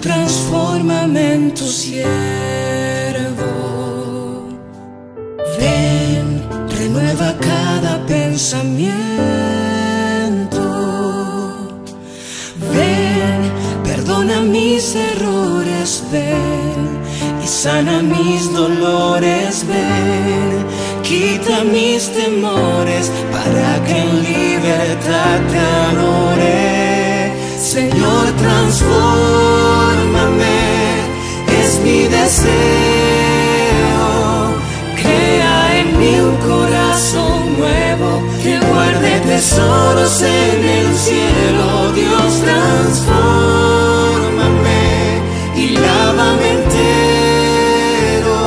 transfórmame en tu siervo. Ven, renueva cada pensamiento. Ven, perdona mis errores. Ven y sana mis dolores. Ven, quita mis temores para que en libertad te adore. Señor, transfórmame, es mi deseo. Crea en mí un corazón nuevo que guarde tesoros en el cielo. Dios, transfórmame y lávame entero.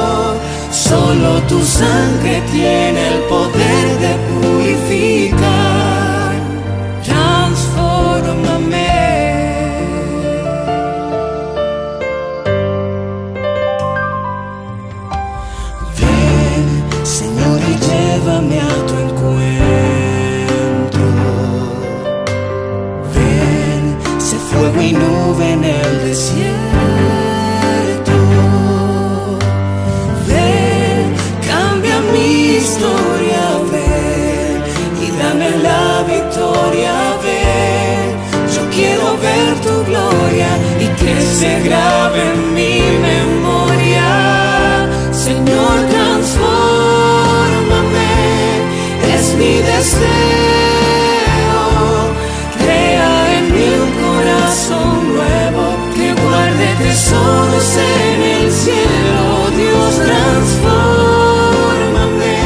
Solo tu sangre tiene el poder de purificar. Transfórmame. Señor, y llévame a tu encuentro. Ven, sé fuego y nube en el desierto. Ven, cambia mi historia. Ven y dame la victoria. Ven, yo quiero ver tu gloria y que se grabe en mi memoria. Señor, transfórmame, es mi deseo. Crea en mí un corazón nuevo que guarde tesoros en el cielo. Dios, transfórmame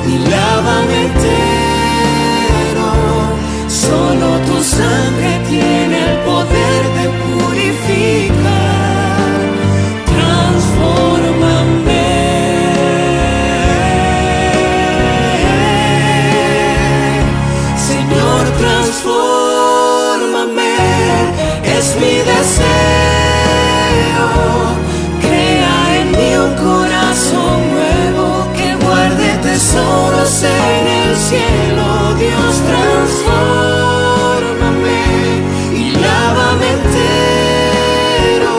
y lávame entero. Solo tu sangre tiene el poder de purificar. Transfórmame. Transfórmame, es mi deseo. Crea en mí un corazón nuevo que guarde tesoros en el cielo. Dios, transfórmame y lávame entero.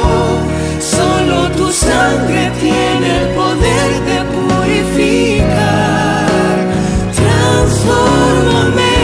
Solo tu sangre tiene el poder de purificar. Transfórmame.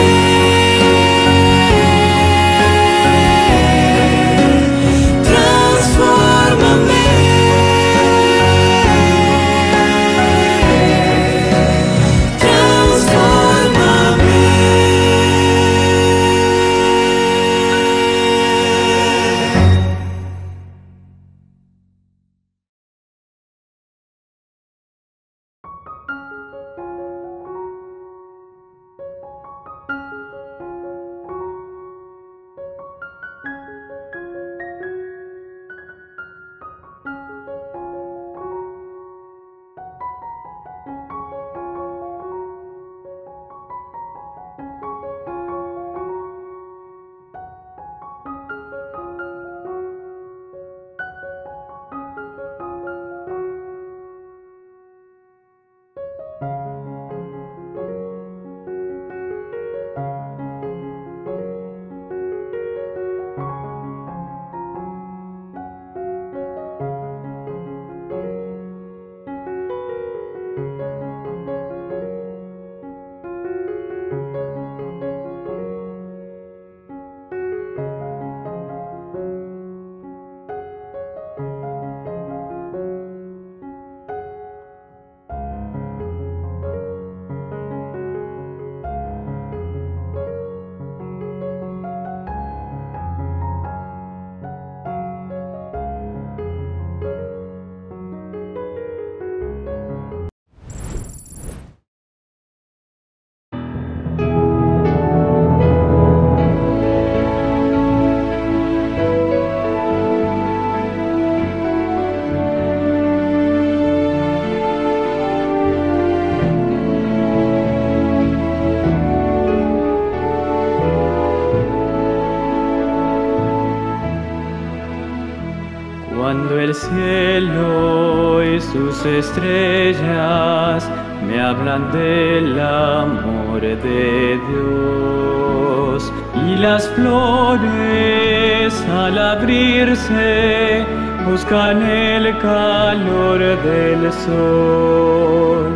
Cuando el cielo y sus estrellas me hablan del amor de Dios y las flores al abrirse buscan el calor del sol.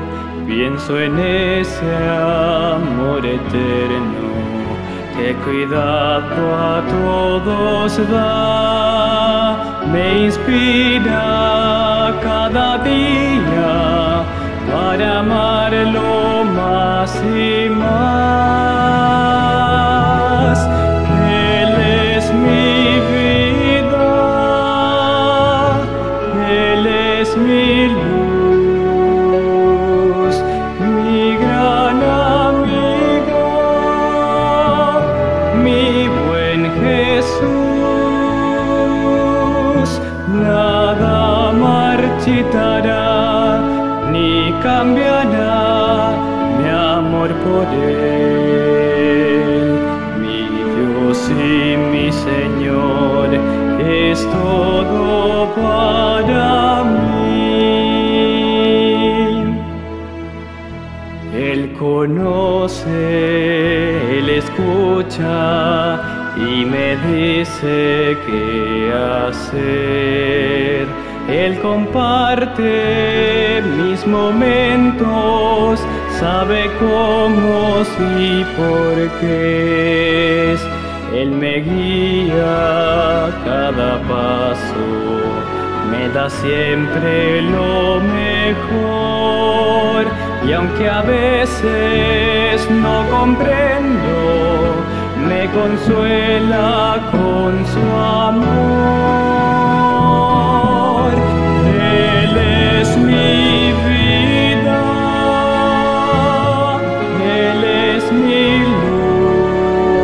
Pienso en ese amor eterno que cuidado a todos da. Me inspira cada día para amarlo más y más. Él es mi vida, Él es mi luz, mi gran amigo, mi buen Jesús. Nada marchitará ni cambiará mi amor por Él. Mi Dios y mi Señor es todo para mí. Él conoce, Él escucha y me dice qué hacer. Él comparte mis momentos, sabe cómo y por qué. Él me guía cada paso, me da siempre lo mejor. Y aunque a veces no comprendo, me consuela con su amor. Él es mi vida, Él es mi luz,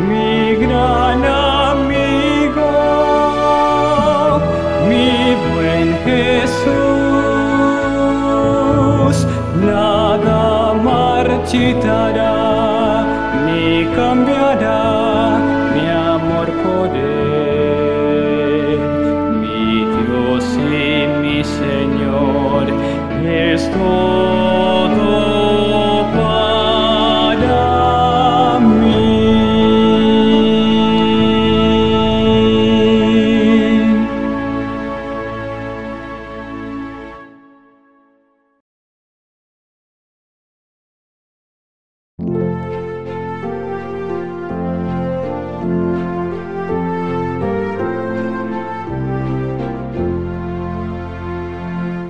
mi gran amigo, mi buen Jesús. Nada marchitará ni cambiará mi amor por Él. Mi Dios y mi Señor es todo para mí.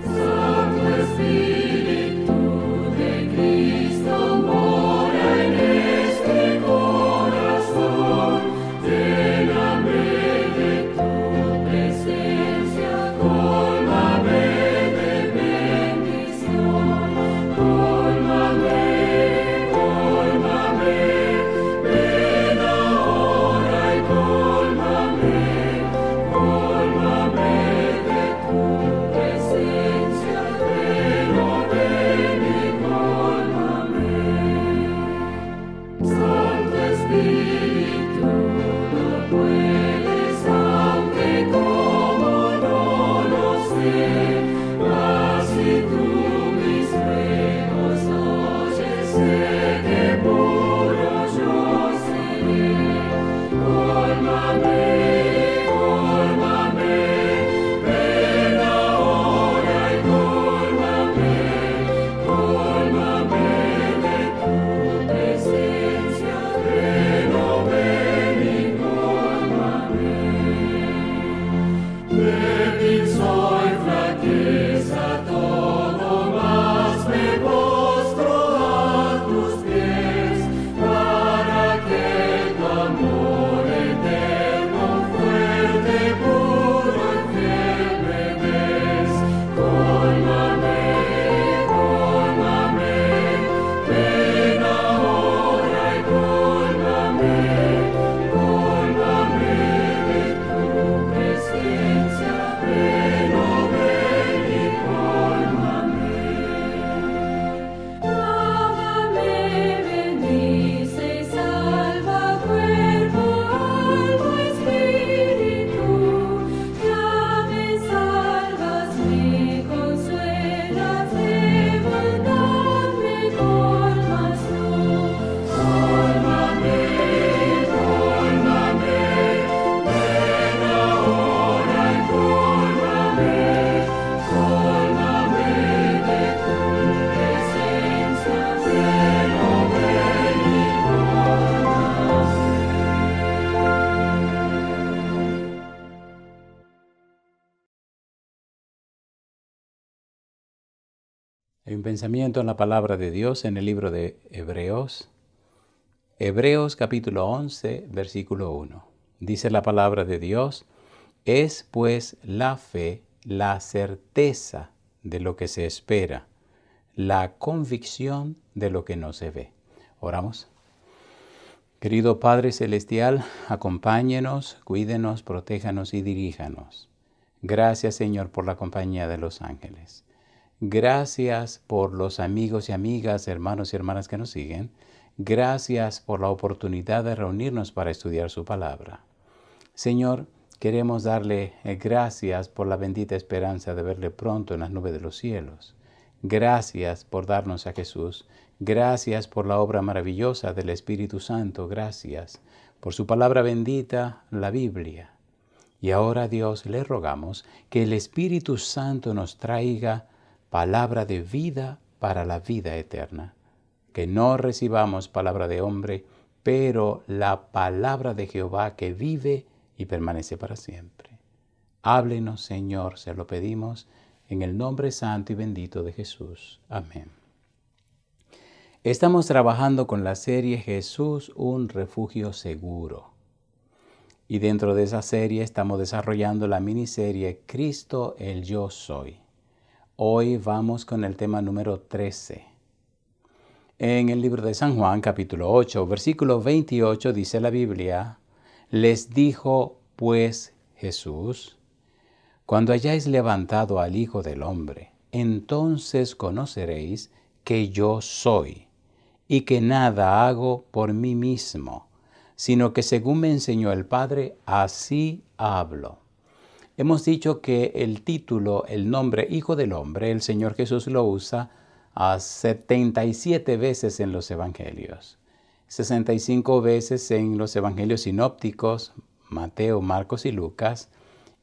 Santo Espíritu Hay un pensamiento en la palabra de Dios en el libro de Hebreos. Hebreos capítulo 11, versículo 1. Dice la palabra de Dios: es pues la fe la certeza de lo que se espera, la convicción de lo que no se ve. Oramos. Querido Padre Celestial, acompáñenos, cuídenos, protéjanos y diríjanos. Gracias, Señor, por la compañía de los ángeles. Gracias por los amigos y amigas, hermanos y hermanas que nos siguen. Gracias por la oportunidad de reunirnos para estudiar su palabra. Señor, queremos darle gracias por la bendita esperanza de verle pronto en las nubes de los cielos. Gracias por darnos a Jesús. Gracias por la obra maravillosa del Espíritu Santo. Gracias por su palabra bendita, la Biblia. Y ahora, Dios, le rogamos que el Espíritu Santo nos traiga palabra de vida para la vida eterna. Que no recibamos palabra de hombre, pero la palabra de Jehová que vive y permanece para siempre. Háblenos, Señor, se lo pedimos, en el nombre santo y bendito de Jesús. Amén. Estamos trabajando con la serie Jesús, un refugio seguro. Y dentro de esa serie estamos desarrollando la miniserie Cristo el Yo Soy. Hoy vamos con el tema número 13. En el libro de San Juan, capítulo 8, versículo 28, dice la Biblia: les dijo pues Jesús: cuando hayáis levantado al Hijo del Hombre, entonces conoceréis que yo soy, y que nada hago por mí mismo, sino que según me enseñó el Padre, así hablo. Hemos dicho que el título, el nombre Hijo del Hombre, el Señor Jesús lo usa a 77 veces en los Evangelios. 65 veces en los Evangelios sinópticos, Mateo, Marcos y Lucas,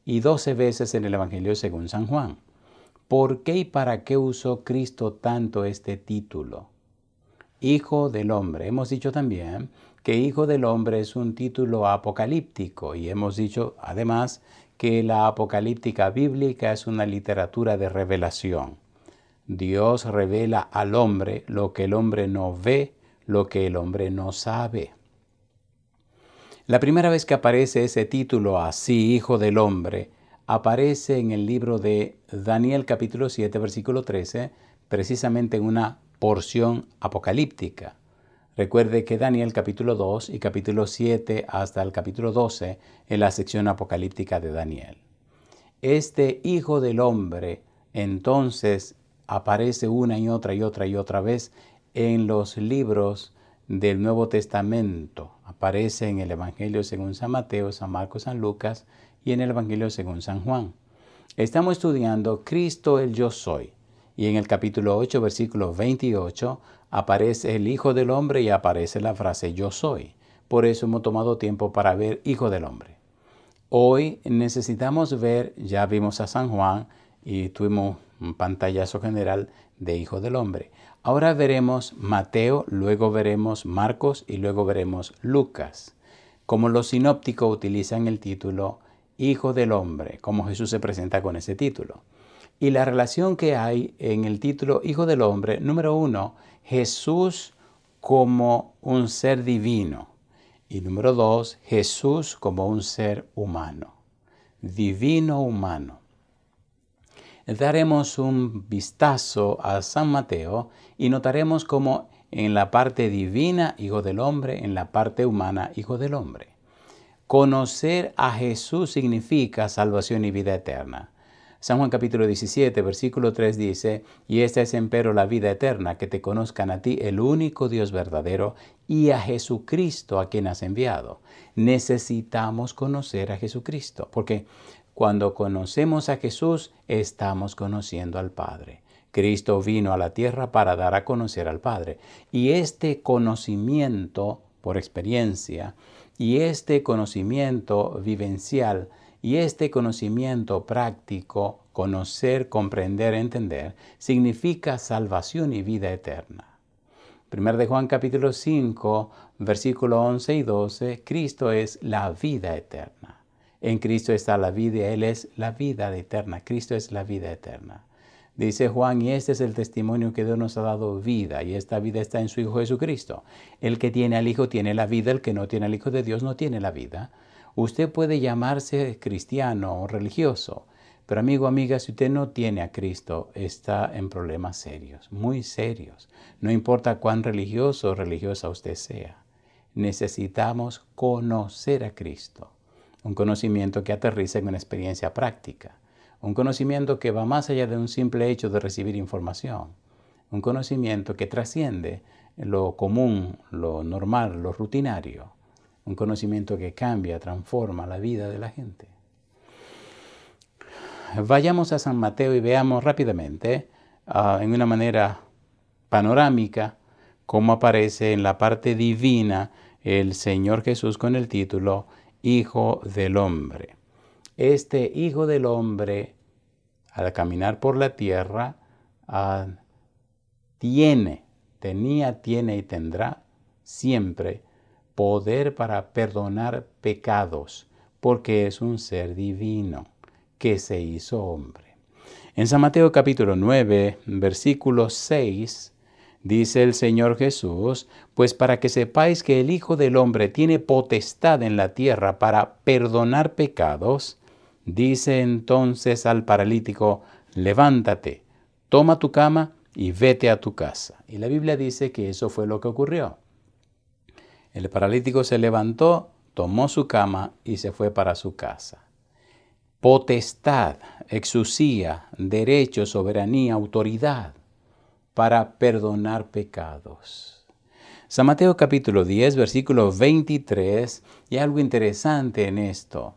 y 12 veces en el Evangelio según San Juan. ¿Por qué y para qué usó Cristo tanto este título? Hijo del Hombre. Hemos dicho también que Hijo del Hombre es un título apocalíptico y hemos dicho además que la apocalíptica bíblica es una literatura de revelación. Dios revela al hombre lo que el hombre no ve, lo que el hombre no sabe. La primera vez que aparece ese título así, Hijo del Hombre, aparece en el libro de Daniel capítulo 7, versículo 13, precisamente en una porción apocalíptica. Recuerde que Daniel capítulo 2 y capítulo 7 hasta el capítulo 12 es la sección apocalíptica de Daniel. Este Hijo del Hombre entonces aparece una y otra vez en los libros del Nuevo Testamento. Aparece en el Evangelio según San Mateo, San Marcos, San Lucas y en el Evangelio según San Juan. Estamos estudiando Cristo el Yo Soy. Y en el capítulo 8, versículo 28, aparece el Hijo del Hombre y aparece la frase Yo Soy. Por eso hemos tomado tiempo para ver Hijo del Hombre. Hoy necesitamos ver, ya vimos a San Juan y tuvimos un pantallazo general de Hijo del Hombre. Ahora veremos Mateo, luego veremos Marcos y luego veremos Lucas. Como los sinópticos utilizan el título Hijo del Hombre, como Jesús se presenta con ese título. Y la relación que hay en el título Hijo del Hombre, número 1, Jesús como un ser divino. Y número 2, Jesús como un ser humano. Divino humano. Daremos un vistazo a San Mateo y notaremos cómo en la parte divina, Hijo del Hombre, en la parte humana, Hijo del Hombre. Conocer a Jesús significa salvación y vida eterna. San Juan capítulo 17, versículo 3 dice: y esta es empero la vida eterna, que te conozcan a ti, el único Dios verdadero, y a Jesucristo a quien has enviado. Necesitamos conocer a Jesucristo, porque cuando conocemos a Jesús, estamos conociendo al Padre. Cristo vino a la tierra para dar a conocer al Padre. Y este conocimiento por experiencia, y este conocimiento vivencial, y este conocimiento práctico, conocer, comprender, entender, significa salvación y vida eterna. 1 de Juan capítulo 5, versículo 11 y 12, Cristo es la vida eterna. En Cristo está la vida, Él es la vida eterna. Cristo es la vida eterna. Dice Juan, y este es el testimonio que Dios nos ha dado vida, y esta vida está en su Hijo Jesucristo. El que tiene al Hijo tiene la vida, el que no tiene al Hijo de Dios no tiene la vida. Usted puede llamarse cristiano o religioso, pero amigo, amiga, si usted no tiene a Cristo, está en problemas serios, muy serios. No importa cuán religioso o religiosa usted sea, necesitamos conocer a Cristo. Un conocimiento que aterriza en una experiencia práctica. Un conocimiento que va más allá de un simple hecho de recibir información. Un conocimiento que trasciende lo común, lo normal, lo rutinario. Un conocimiento que cambia, transforma la vida de la gente. Vayamos a San Mateo y veamos rápidamente, en una manera panorámica, cómo aparece en la parte divina el Señor Jesús con el título Hijo del Hombre. Este Hijo del Hombre, al caminar por la tierra, tiene y tendrá siempre poder para perdonar pecados, porque es un ser divino que se hizo hombre. En San Mateo capítulo 9, versículo 6, dice el Señor Jesús, pues para que sepáis que el Hijo del Hombre tiene potestad en la tierra para perdonar pecados, dice entonces al paralítico, levántate, toma tu cama y vete a tu casa. Y la Biblia dice que eso fue lo que ocurrió. El paralítico se levantó, tomó su cama y se fue para su casa. Potestad, exusía, derecho, soberanía, autoridad para perdonar pecados. San Mateo capítulo 10, versículo 23, y algo interesante en esto.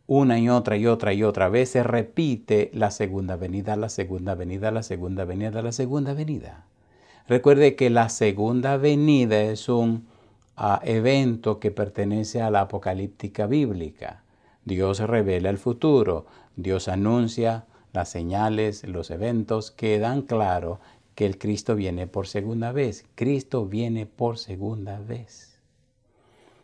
Una y otra vez se repite la segunda venida, la segunda venida, la segunda venida, la segunda venida. Recuerde que la segunda venida es un evento que pertenece a la apocalíptica bíblica. Dios revela el futuro, Dios anuncia las señales, los eventos que dan claro que el Cristo viene por segunda vez. Cristo viene por segunda vez.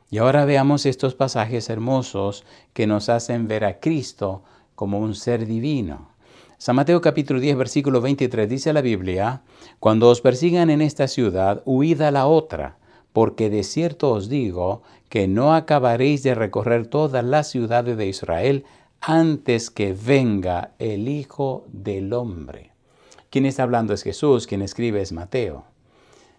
Y ahora veamos estos pasajes hermosos que nos hacen ver a Cristo como un ser divino. San Mateo capítulo 10, versículo 23 dice la Biblia, cuando os persigan en esta ciudad, huid a la otra, porque de cierto os digo que no acabaréis de recorrer todas las ciudades de Israel antes que venga el Hijo del Hombre. Quien está hablando es Jesús, quien escribe es Mateo.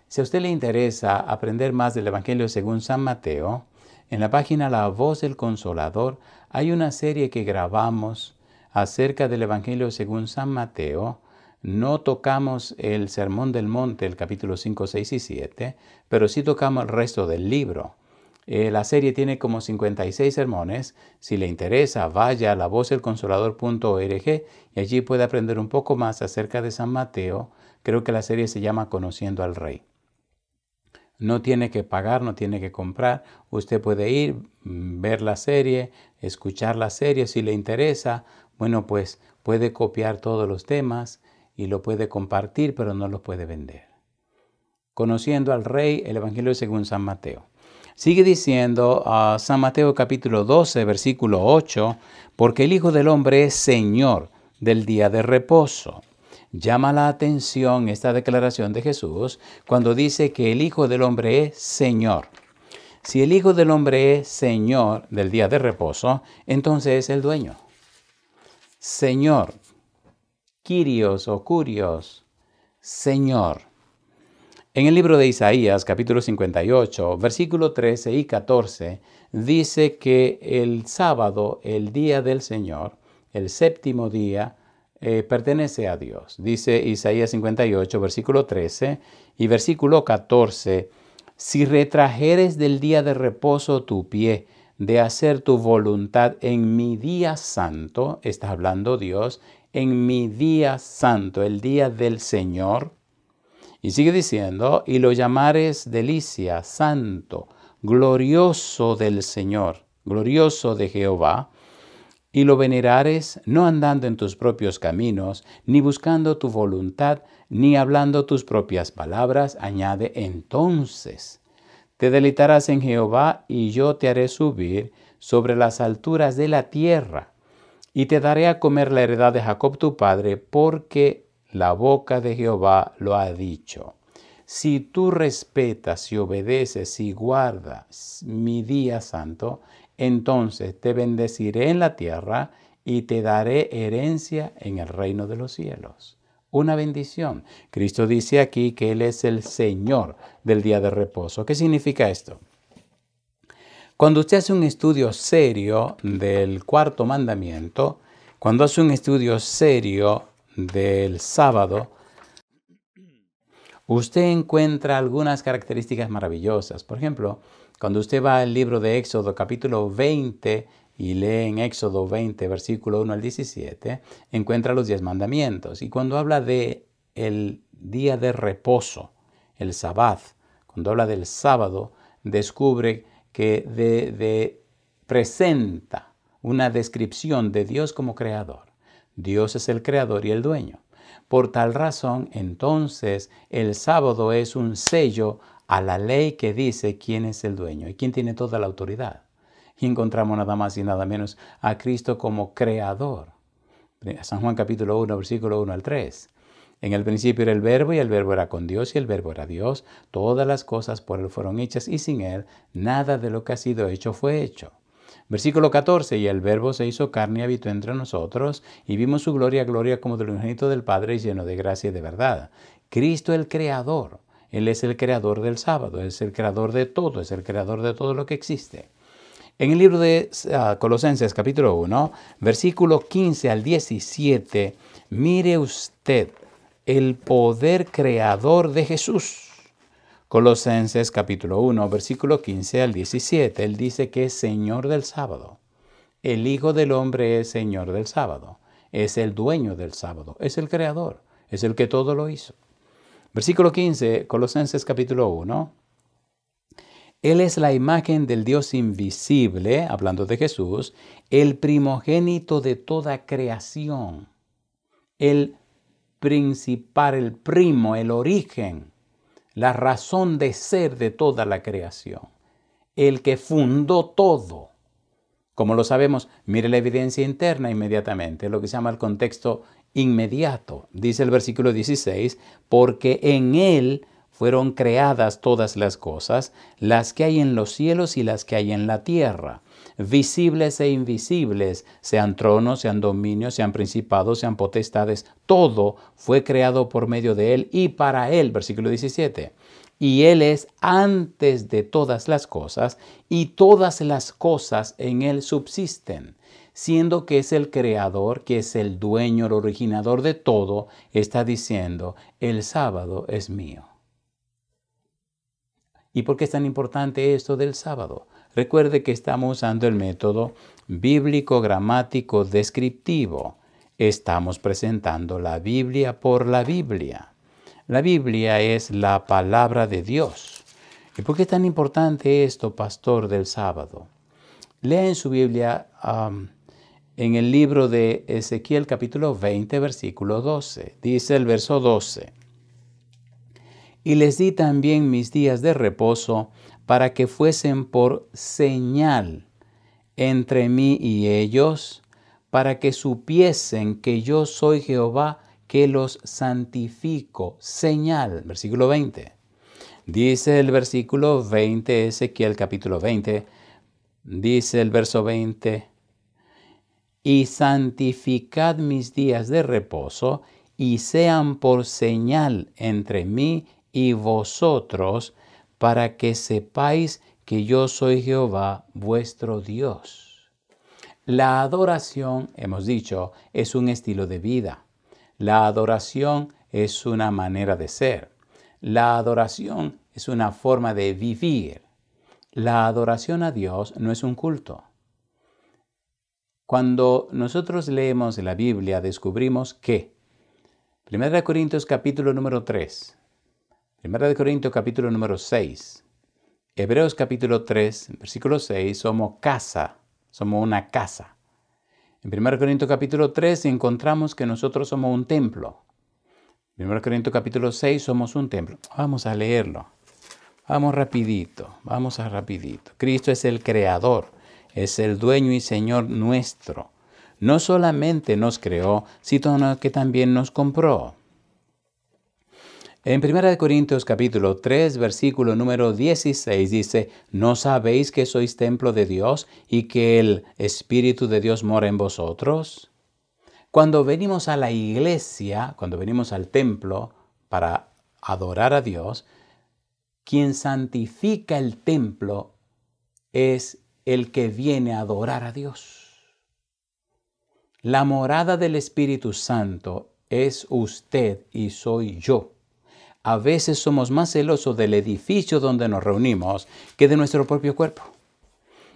Si a usted le interesa aprender más del Evangelio según San Mateo, en la página La Voz del Consolador hay una serie que grabamos acerca del Evangelio según San Mateo. No tocamos el Sermón del Monte, el capítulo 5, 6 y 7, pero sí tocamos el resto del libro. La serie tiene como 56 sermones. Si le interesa, vaya a lavozdelconsolador.org y allí puede aprender un poco más acerca de San Mateo. Creo que la serie se llama Conociendo al Rey. No tiene que pagar, no tiene que comprar. Usted puede ir, ver la serie, escuchar la serie. Si le interesa, bueno, pues puede copiar todos los temas y lo puede compartir, pero no los puede vender. Conociendo al Rey, el Evangelio según San Mateo. Sigue diciendo San Mateo capítulo 12, versículo 8, porque el Hijo del Hombre es Señor del día de reposo. Llama la atención esta declaración de Jesús cuando dice que el Hijo del Hombre es Señor. Si el Hijo del Hombre es Señor del día de reposo, entonces es el dueño. Señor, Kyrios o Kurios, Señor. En el libro de Isaías, capítulo 58, versículo 13 y 14, dice que el sábado, el día del Señor, el séptimo día, pertenece a Dios. Dice Isaías 58, versículo 13 y versículo 14, si retrajeres del día de reposo tu pie, de hacer tu voluntad en mi día santo, está hablando Dios, en mi día santo, el día del Señor. Y sigue diciendo, y lo llamares delicia, santo, glorioso del Señor, glorioso de Jehová, y lo venerares no andando en tus propios caminos, ni buscando tu voluntad, ni hablando tus propias palabras, añade entonces, te deleitarás en Jehová y yo te haré subir sobre las alturas de la tierra y te daré a comer la heredad de Jacob tu padre, porque La boca de Jehová lo ha dicho. Si tú respetas y obedeces y guardas mi día santo, entonces te bendeciré en la tierra y te daré herencia en el reino de los cielos. Una bendición. Cristo dice aquí que Él es el Señor del día de reposo. ¿Qué significa esto? Cuando usted hace un estudio serio del cuarto mandamiento, cuando hace un estudio serio del sábado, usted encuentra algunas características maravillosas. Por ejemplo, cuando usted va al libro de Éxodo capítulo 20 y lee en Éxodo 20, versículo 1 al 17, encuentra los 10 mandamientos. Y cuando habla de el día de reposo, el sabbat, cuando habla del sábado, descubre que presenta una descripción de Dios como creador. Dios es el creador y el dueño. Por tal razón, entonces, el sábado es un sello a la ley que dice quién es el dueño y quién tiene toda la autoridad. Y encontramos nada más y nada menos a Cristo como creador. San Juan capítulo 1, versículo 1 al 3. En el principio era el Verbo, y el Verbo era con Dios, y el Verbo era Dios. Todas las cosas por Él fueron hechas, y sin Él nada de lo que ha sido hecho fue hecho. Versículo 14, y el Verbo se hizo carne y habitó entre nosotros, y vimos su gloria, gloria como del unigénito del Padre, lleno de gracia y de verdad. Cristo el Creador. Él es el creador del sábado, es el creador de todo, es el creador de todo lo que existe. En el libro de Colosenses capítulo 1, versículo 15 al 17, mire usted el poder creador de Jesús. Colosenses capítulo 1, versículo 15 al 17, Él dice que es Señor del sábado. El Hijo del Hombre es Señor del sábado, es el dueño del sábado, es el creador, es el que todo lo hizo. Versículo 15, Colosenses capítulo 1. Él es la imagen del Dios invisible, hablando de Jesús, el primogénito de toda creación, el principal, el primo, el origen, la razón de ser de toda la creación, el que fundó todo. Como lo sabemos, mire la evidencia interna inmediatamente, lo que se llama el contexto inmediato. Dice el versículo 16, porque en Él fueron creadas todas las cosas, las que hay en los cielos y las que hay en la tierra, visibles e invisibles, sean tronos, sean dominios, sean principados, sean potestades, todo fue creado por medio de Él y para Él, versículo 17. Y Él es antes de todas las cosas, y todas las cosas en Él subsisten. Siendo que es el creador, que es el dueño, el originador de todo, está diciendo, el sábado es mío. ¿Y por qué es tan importante esto del sábado? Recuerde que estamos usando el método bíblico, gramático, descriptivo. Estamos presentando la Biblia por la Biblia. La Biblia es la palabra de Dios. ¿Y por qué es tan importante esto, pastor, del sábado? Lea en su Biblia en el libro de Ezequiel capítulo 20, versículo 12. Dice el verso 12. Y les di también mis días de reposo para que fuesen por señal entre mí y ellos, para que supiesen que yo soy Jehová, que los santifico. Señal, versículo 20. Dice el versículo 20, Ezequiel capítulo 20, dice el verso 20, y santificad mis días de reposo, y sean por señal entre mí y vosotros, para que sepáis que yo soy Jehová vuestro Dios. La adoración, hemos dicho, es un estilo de vida. La adoración es una manera de ser. La adoración es una forma de vivir. La adoración a Dios no es un culto. Cuando nosotros leemos la Biblia, descubrimos que 1 Corintios capítulo número 3, 1 Corintios capítulo número 6, Hebreos capítulo 3, versículo 6, somos una casa. En 1 Corintios capítulo 3 encontramos que nosotros somos un templo. En 1 Corintios capítulo 6 somos un templo. Vamos a leerlo. Vamos rapidito. Cristo es el creador, es el dueño y Señor nuestro. No solamente nos creó, sino que también nos compró. En 1 Corintios capítulo 3, versículo número 16 dice, ¿no sabéis que sois templo de Dios y que el Espíritu de Dios mora en vosotros? Cuando venimos a la iglesia, cuando venimos al templo para adorar a Dios, quien santifica el templo es el que viene a adorar a Dios. La morada del Espíritu Santo es usted y soy yo. A veces somos más celosos del edificio donde nos reunimos que de nuestro propio cuerpo.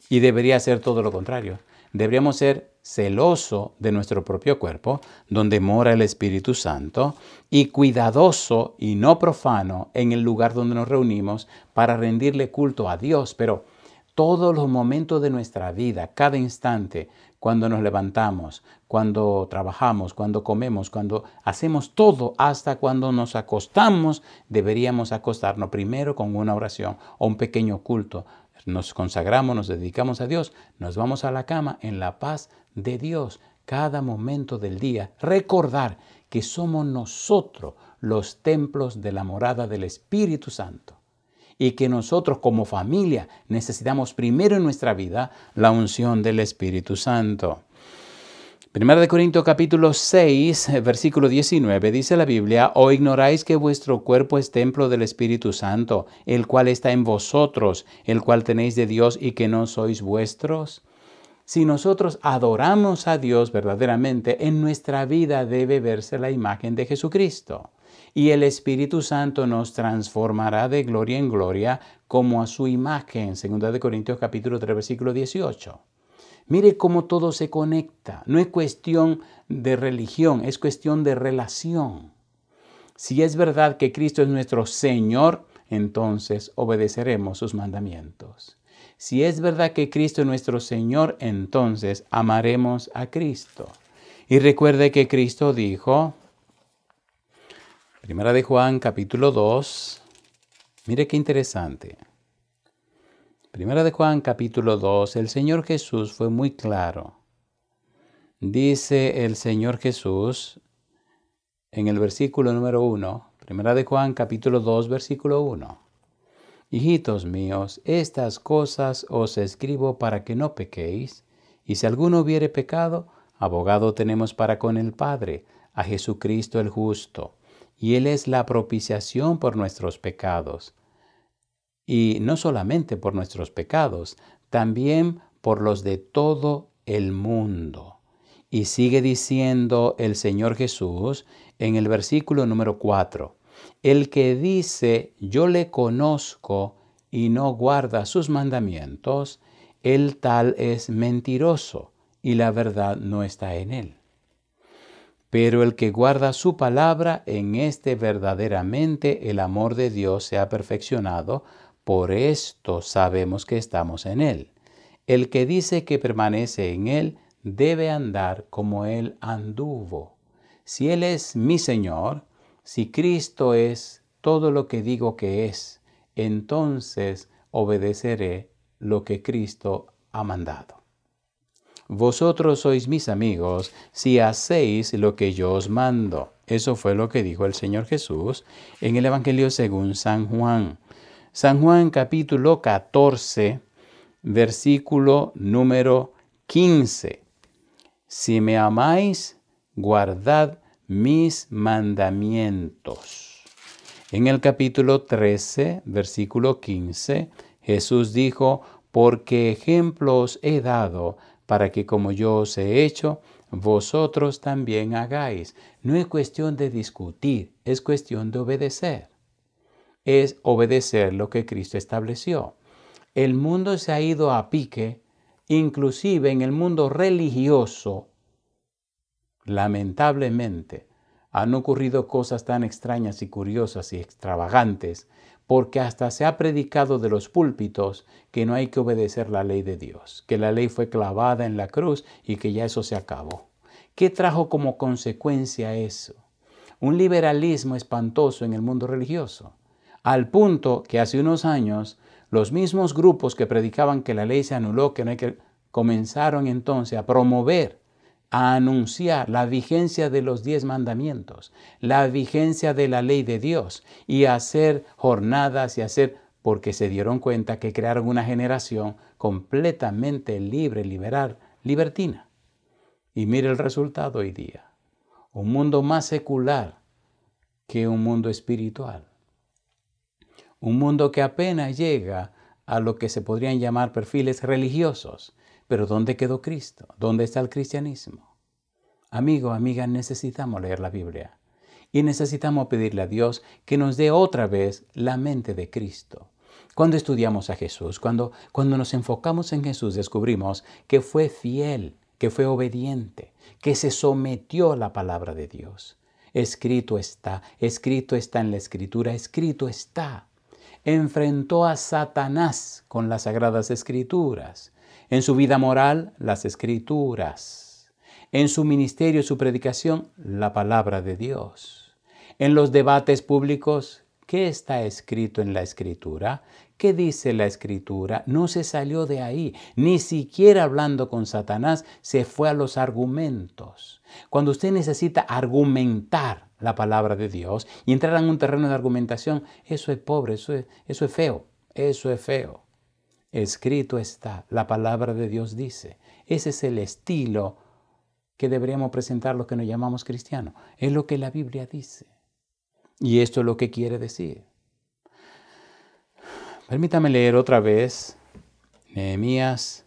Y debería ser todo lo contrario. Deberíamos ser celosos de nuestro propio cuerpo, donde mora el Espíritu Santo, y cuidadoso y no profano en el lugar donde nos reunimos para rendirle culto a Dios. Pero todos los momentos de nuestra vida, cada instante, cuando nos levantamos, cuando trabajamos, cuando comemos, cuando hacemos todo, hasta cuando nos acostamos, deberíamos acostarnos primero con una oración o un pequeño culto. Nos consagramos, nos dedicamos a Dios, nos vamos a la cama en la paz de Dios. Cada momento del día, recordar que somos nosotros los templos de la morada del Espíritu Santo. Y que nosotros como familia necesitamos primero en nuestra vida la unción del Espíritu Santo. 1 Corintios capítulo 6, versículo 19, dice la Biblia, ¿o ignoráis que vuestro cuerpo es templo del Espíritu Santo, el cual está en vosotros, el cual tenéis de Dios y que no sois vuestros? Si nosotros adoramos a Dios verdaderamente, en nuestra vida debe verse la imagen de Jesucristo. Y el Espíritu Santo nos transformará de gloria en gloria como a su imagen. 2 Corintios capítulo 3, versículo 18. Mire cómo todo se conecta. No es cuestión de religión, es cuestión de relación. Si es verdad que Cristo es nuestro Señor, entonces obedeceremos sus mandamientos. Si es verdad que Cristo es nuestro Señor, entonces amaremos a Cristo. Y recuerde que Cristo dijo, Primera de Juan, capítulo 2. Mire qué interesante. Primera de Juan, capítulo 2. El Señor Jesús fue muy claro. Dice el Señor Jesús en el versículo número 1. Primera de Juan, capítulo 2, versículo 1. Hijitos míos, estas cosas os escribo para que no pequéis. Y si alguno hubiere pecado, abogado tenemos para con el Padre, a Jesucristo el justo. Y Él es la propiciación por nuestros pecados. Y no solamente por nuestros pecados, también por los de todo el mundo. Y sigue diciendo el Señor Jesús en el versículo número 4. El que dice, yo le conozco y no guarda sus mandamientos, el tal es mentiroso y la verdad no está en él. Pero el que guarda su palabra, en este verdaderamente el amor de Dios se ha perfeccionado, por esto sabemos que estamos en él. El que dice que permanece en él, debe andar como él anduvo. Si él es mi Señor, si Cristo es todo lo que digo que es, entonces obedeceré lo que Cristo ha mandado. Vosotros sois mis amigos si hacéis lo que yo os mando. Eso fue lo que dijo el Señor Jesús en el Evangelio según San Juan. San Juan capítulo 14, versículo número 15. Si me amáis, guardad mis mandamientos. En el capítulo 13, versículo 15, Jesús dijo, porque ejemplos he dado para que como yo os he hecho, vosotros también hagáis. No es cuestión de discutir, es cuestión de obedecer. Es obedecer lo que Cristo estableció. El mundo se ha ido a pique, inclusive en el mundo religioso. Lamentablemente, han ocurrido cosas tan extrañas y curiosas y extravagantes, porque hasta se ha predicado de los púlpitos que no hay que obedecer la ley de Dios, que la ley fue clavada en la cruz y que ya eso se acabó. ¿Qué trajo como consecuencia eso? Un liberalismo espantoso en el mundo religioso, al punto que hace unos años los mismos grupos que predicaban que la ley se anuló, que no hay que, comenzaron entonces a promover a anunciar la vigencia de los 10 mandamientos, la vigencia de la ley de Dios y a hacer jornadas porque se dieron cuenta que crearon una generación completamente libre, libertina. Y mire el resultado hoy día. Un mundo más secular que un mundo espiritual. Un mundo que apenas llega a lo que se podrían llamar perfiles religiosos. Pero ¿dónde quedó Cristo? ¿Dónde está el cristianismo? Amigo, amiga, necesitamos leer la Biblia. Y necesitamos pedirle a Dios que nos dé otra vez la mente de Cristo. Cuando estudiamos a Jesús, cuando nos enfocamos en Jesús, descubrimos que fue fiel, que fue obediente, que se sometió a la palabra de Dios. Escrito está en la Escritura, escrito está. Enfrentó a Satanás con las Sagradas Escrituras. En su vida moral, las Escrituras. En su ministerio y su predicación, la palabra de Dios. En los debates públicos, ¿qué está escrito en la Escritura? ¿Qué dice la Escritura? No se salió de ahí. Ni siquiera hablando con Satanás se fue a los argumentos. Cuando usted necesita argumentar la palabra de Dios y entrar en un terreno de argumentación, eso es pobre, eso es feo, eso es feo. Escrito está, la palabra de Dios dice. Ese es el estilo que deberíamos presentar los que nos llamamos cristianos. Es lo que la Biblia dice. Y esto es lo que quiere decir. Permítame leer otra vez Nehemías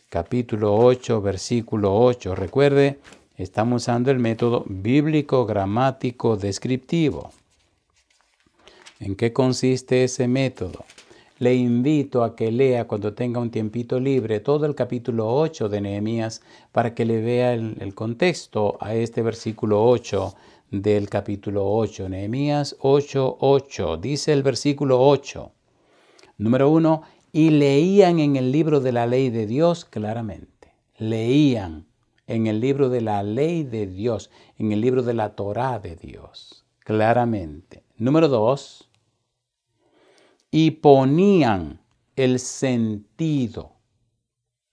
capítulo 8, versículo 8. Recuerde, estamos usando el método bíblico, gramático, descriptivo. ¿En qué consiste ese método? Le invito a que lea cuando tenga un tiempito libre todo el capítulo 8 de Nehemías para que le vea el contexto a este versículo 8 del capítulo 8. Nehemías 8:8. Dice el versículo 8. Número 1. Y leían en el libro de la ley de Dios claramente. Leían en el libro de la ley de Dios, en el libro de la Torá de Dios, claramente. Número 2. Y ponían el sentido.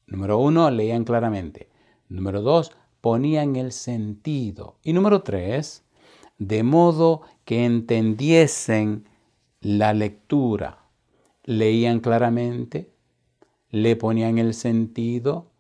Número 1, leían claramente. Número 2, ponían el sentido. Y número 3, de modo que entendiesen la lectura. Leían claramente, le ponían el sentido,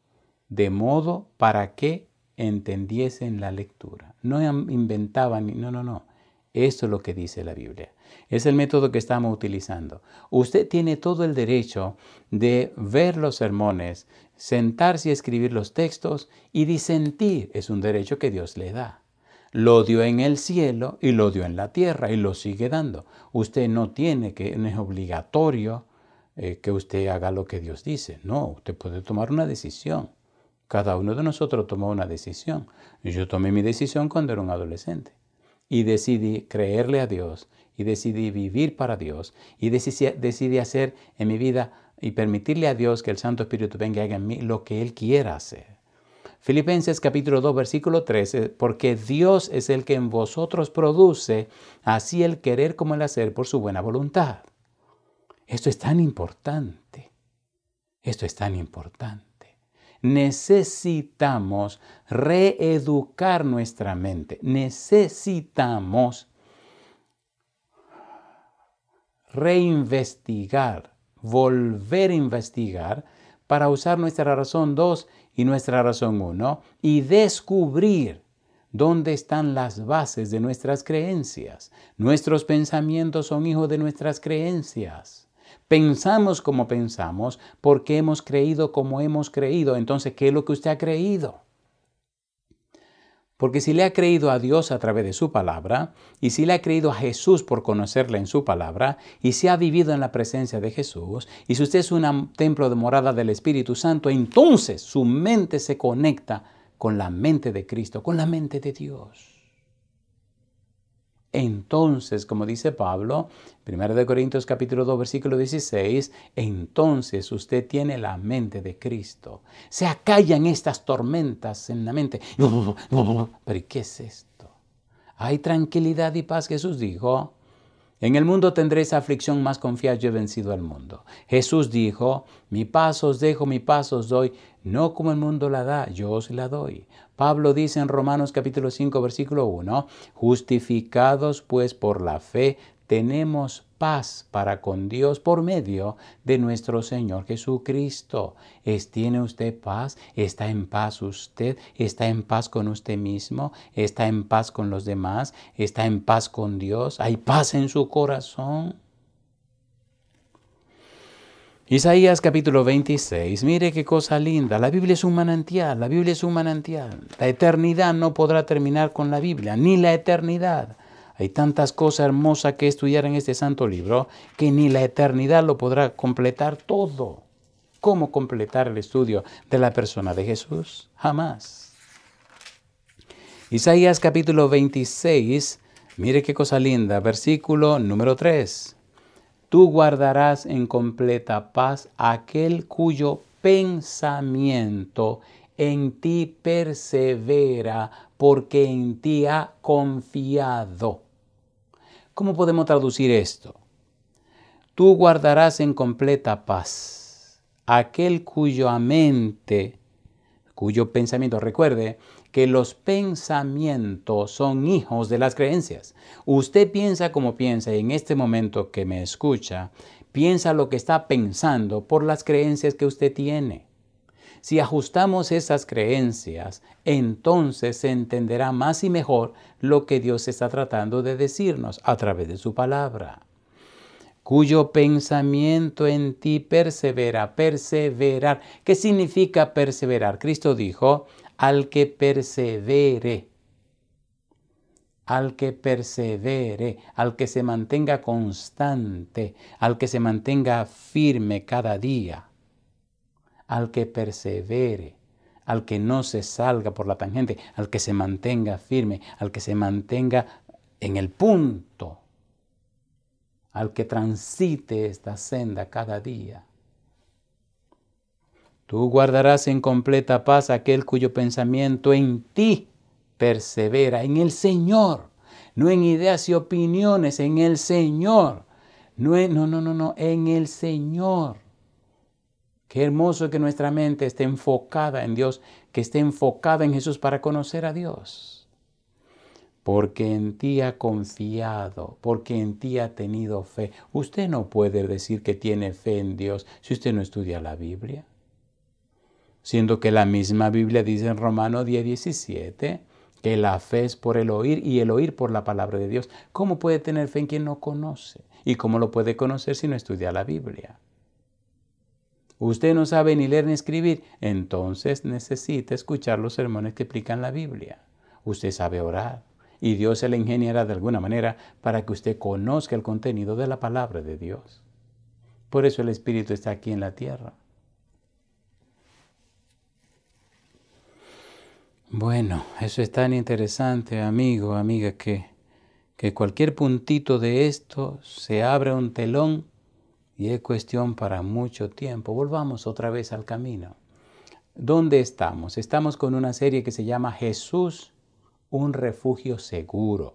de modo para que entendiesen la lectura. No inventaban, no. Esto es lo que dice la Biblia. Es el método que estamos utilizando. Usted tiene todo el derecho de ver los sermones, sentarse y escribir los textos y disentir. Es un derecho que Dios le da. Lo dio en el cielo y lo dio en la tierra y lo sigue dando. Usted no es obligatorio que usted haga lo que Dios dice. No, usted puede tomar una decisión. Cada uno de nosotros tomó una decisión. Yo tomé mi decisión cuando era un adolescente. Y decidí creerle a Dios, y decidí vivir para Dios, y decidí hacer en mi vida y permitirle a Dios que el Santo Espíritu venga y haga en mí lo que Él quiera hacer. Filipenses capítulo 2, versículo 13, porque Dios es el que en vosotros produce así el querer como el hacer por su buena voluntad. Esto es tan importante. Esto es tan importante. Necesitamos reeducar nuestra mente. Necesitamos reinvestigar, volver a investigar para usar nuestra razón 2 y nuestra razón 1 y descubrir dónde están las bases de nuestras creencias. Nuestros pensamientos son hijos de nuestras creencias. Pensamos como pensamos porque hemos creído como hemos creído. Entonces, ¿qué es lo que usted ha creído? Porque si le ha creído a Dios a través de su palabra, y si le ha creído a Jesús por conocerle en su palabra, y si ha vivido en la presencia de Jesús, y si usted es un templo de morada del Espíritu Santo, entonces su mente se conecta con la mente de Cristo, con la mente de Dios. Entonces, como dice Pablo, 1 Corintios capítulo 2, versículo 16, entonces usted tiene la mente de Cristo. Se acallan estas tormentas en la mente. Pero ¿qué es esto? Hay tranquilidad y paz, Jesús dijo. En el mundo tendréis aflicción, mas confiad, yo he vencido al mundo. Jesús dijo, mi paz os dejo, mi paz os doy, no como el mundo la da, yo os la doy. Pablo dice en Romanos capítulo 5, versículo 1, justificados pues por la fe, tenemos paz para con Dios por medio de nuestro Señor Jesucristo. ¿Tiene usted paz? ¿Está en paz usted? ¿Está en paz con usted mismo? ¿Está en paz con los demás? ¿Está en paz con Dios? ¿Hay paz en su corazón? Isaías capítulo 26, mire qué cosa linda. La Biblia es un manantial, la Biblia es un manantial. La eternidad no podrá terminar con la Biblia, ni la eternidad. Hay tantas cosas hermosas que estudiar en este santo libro que ni la eternidad lo podrá completar todo. ¿Cómo completar el estudio de la persona de Jesús? Jamás. Isaías capítulo 26, mire qué cosa linda, versículo número 3. Tú guardarás en completa paz aquel cuyo pensamiento en ti persevera, porque en ti ha confiado. ¿Cómo podemos traducir esto? Tú guardarás en completa paz aquel cuya mente, cuyo pensamiento, recuerde que los pensamientos son hijos de las creencias. Usted piensa como piensa y en este momento que me escucha, piensa lo que está pensando por las creencias que usted tiene. Si ajustamos esas creencias, entonces se entenderá más y mejor lo que Dios está tratando de decirnos a través de su palabra. Cuyo pensamiento en ti persevera, perseverar. ¿Qué significa perseverar? Cristo dijo, al que persevere, al que se mantenga constante, al que se mantenga firme cada día. Al que persevere, al que no se salga por la tangente, al que se mantenga firme, al que se mantenga en el punto, al que transite esta senda cada día. Tú guardarás en completa paz aquel cuyo pensamiento en ti persevera, en el Señor, no en ideas y opiniones, en el Señor. No, en el Señor. Qué hermoso que nuestra mente esté enfocada en Dios, que esté enfocada en Jesús para conocer a Dios. Porque en ti ha confiado, porque en ti ha tenido fe. Usted no puede decir que tiene fe en Dios si usted no estudia la Biblia. Siendo que la misma Biblia dice en Romanos 10:17 que la fe es por el oír y el oír por la palabra de Dios. ¿Cómo puede tener fe en quien no conoce? ¿Y cómo lo puede conocer si no estudia la Biblia? Usted no sabe ni leer ni escribir, entonces necesita escuchar los sermones que explican la Biblia. Usted sabe orar y Dios se le ingeniará de alguna manera para que usted conozca el contenido de la palabra de Dios. Por eso el Espíritu está aquí en la tierra. Bueno, eso es tan interesante, amigo, amiga, que cualquier puntito de esto se abre un telón y es cuestión para mucho tiempo. Volvamos otra vez al camino. ¿Dónde estamos? Estamos con una serie que se llama Jesús, un refugio seguro.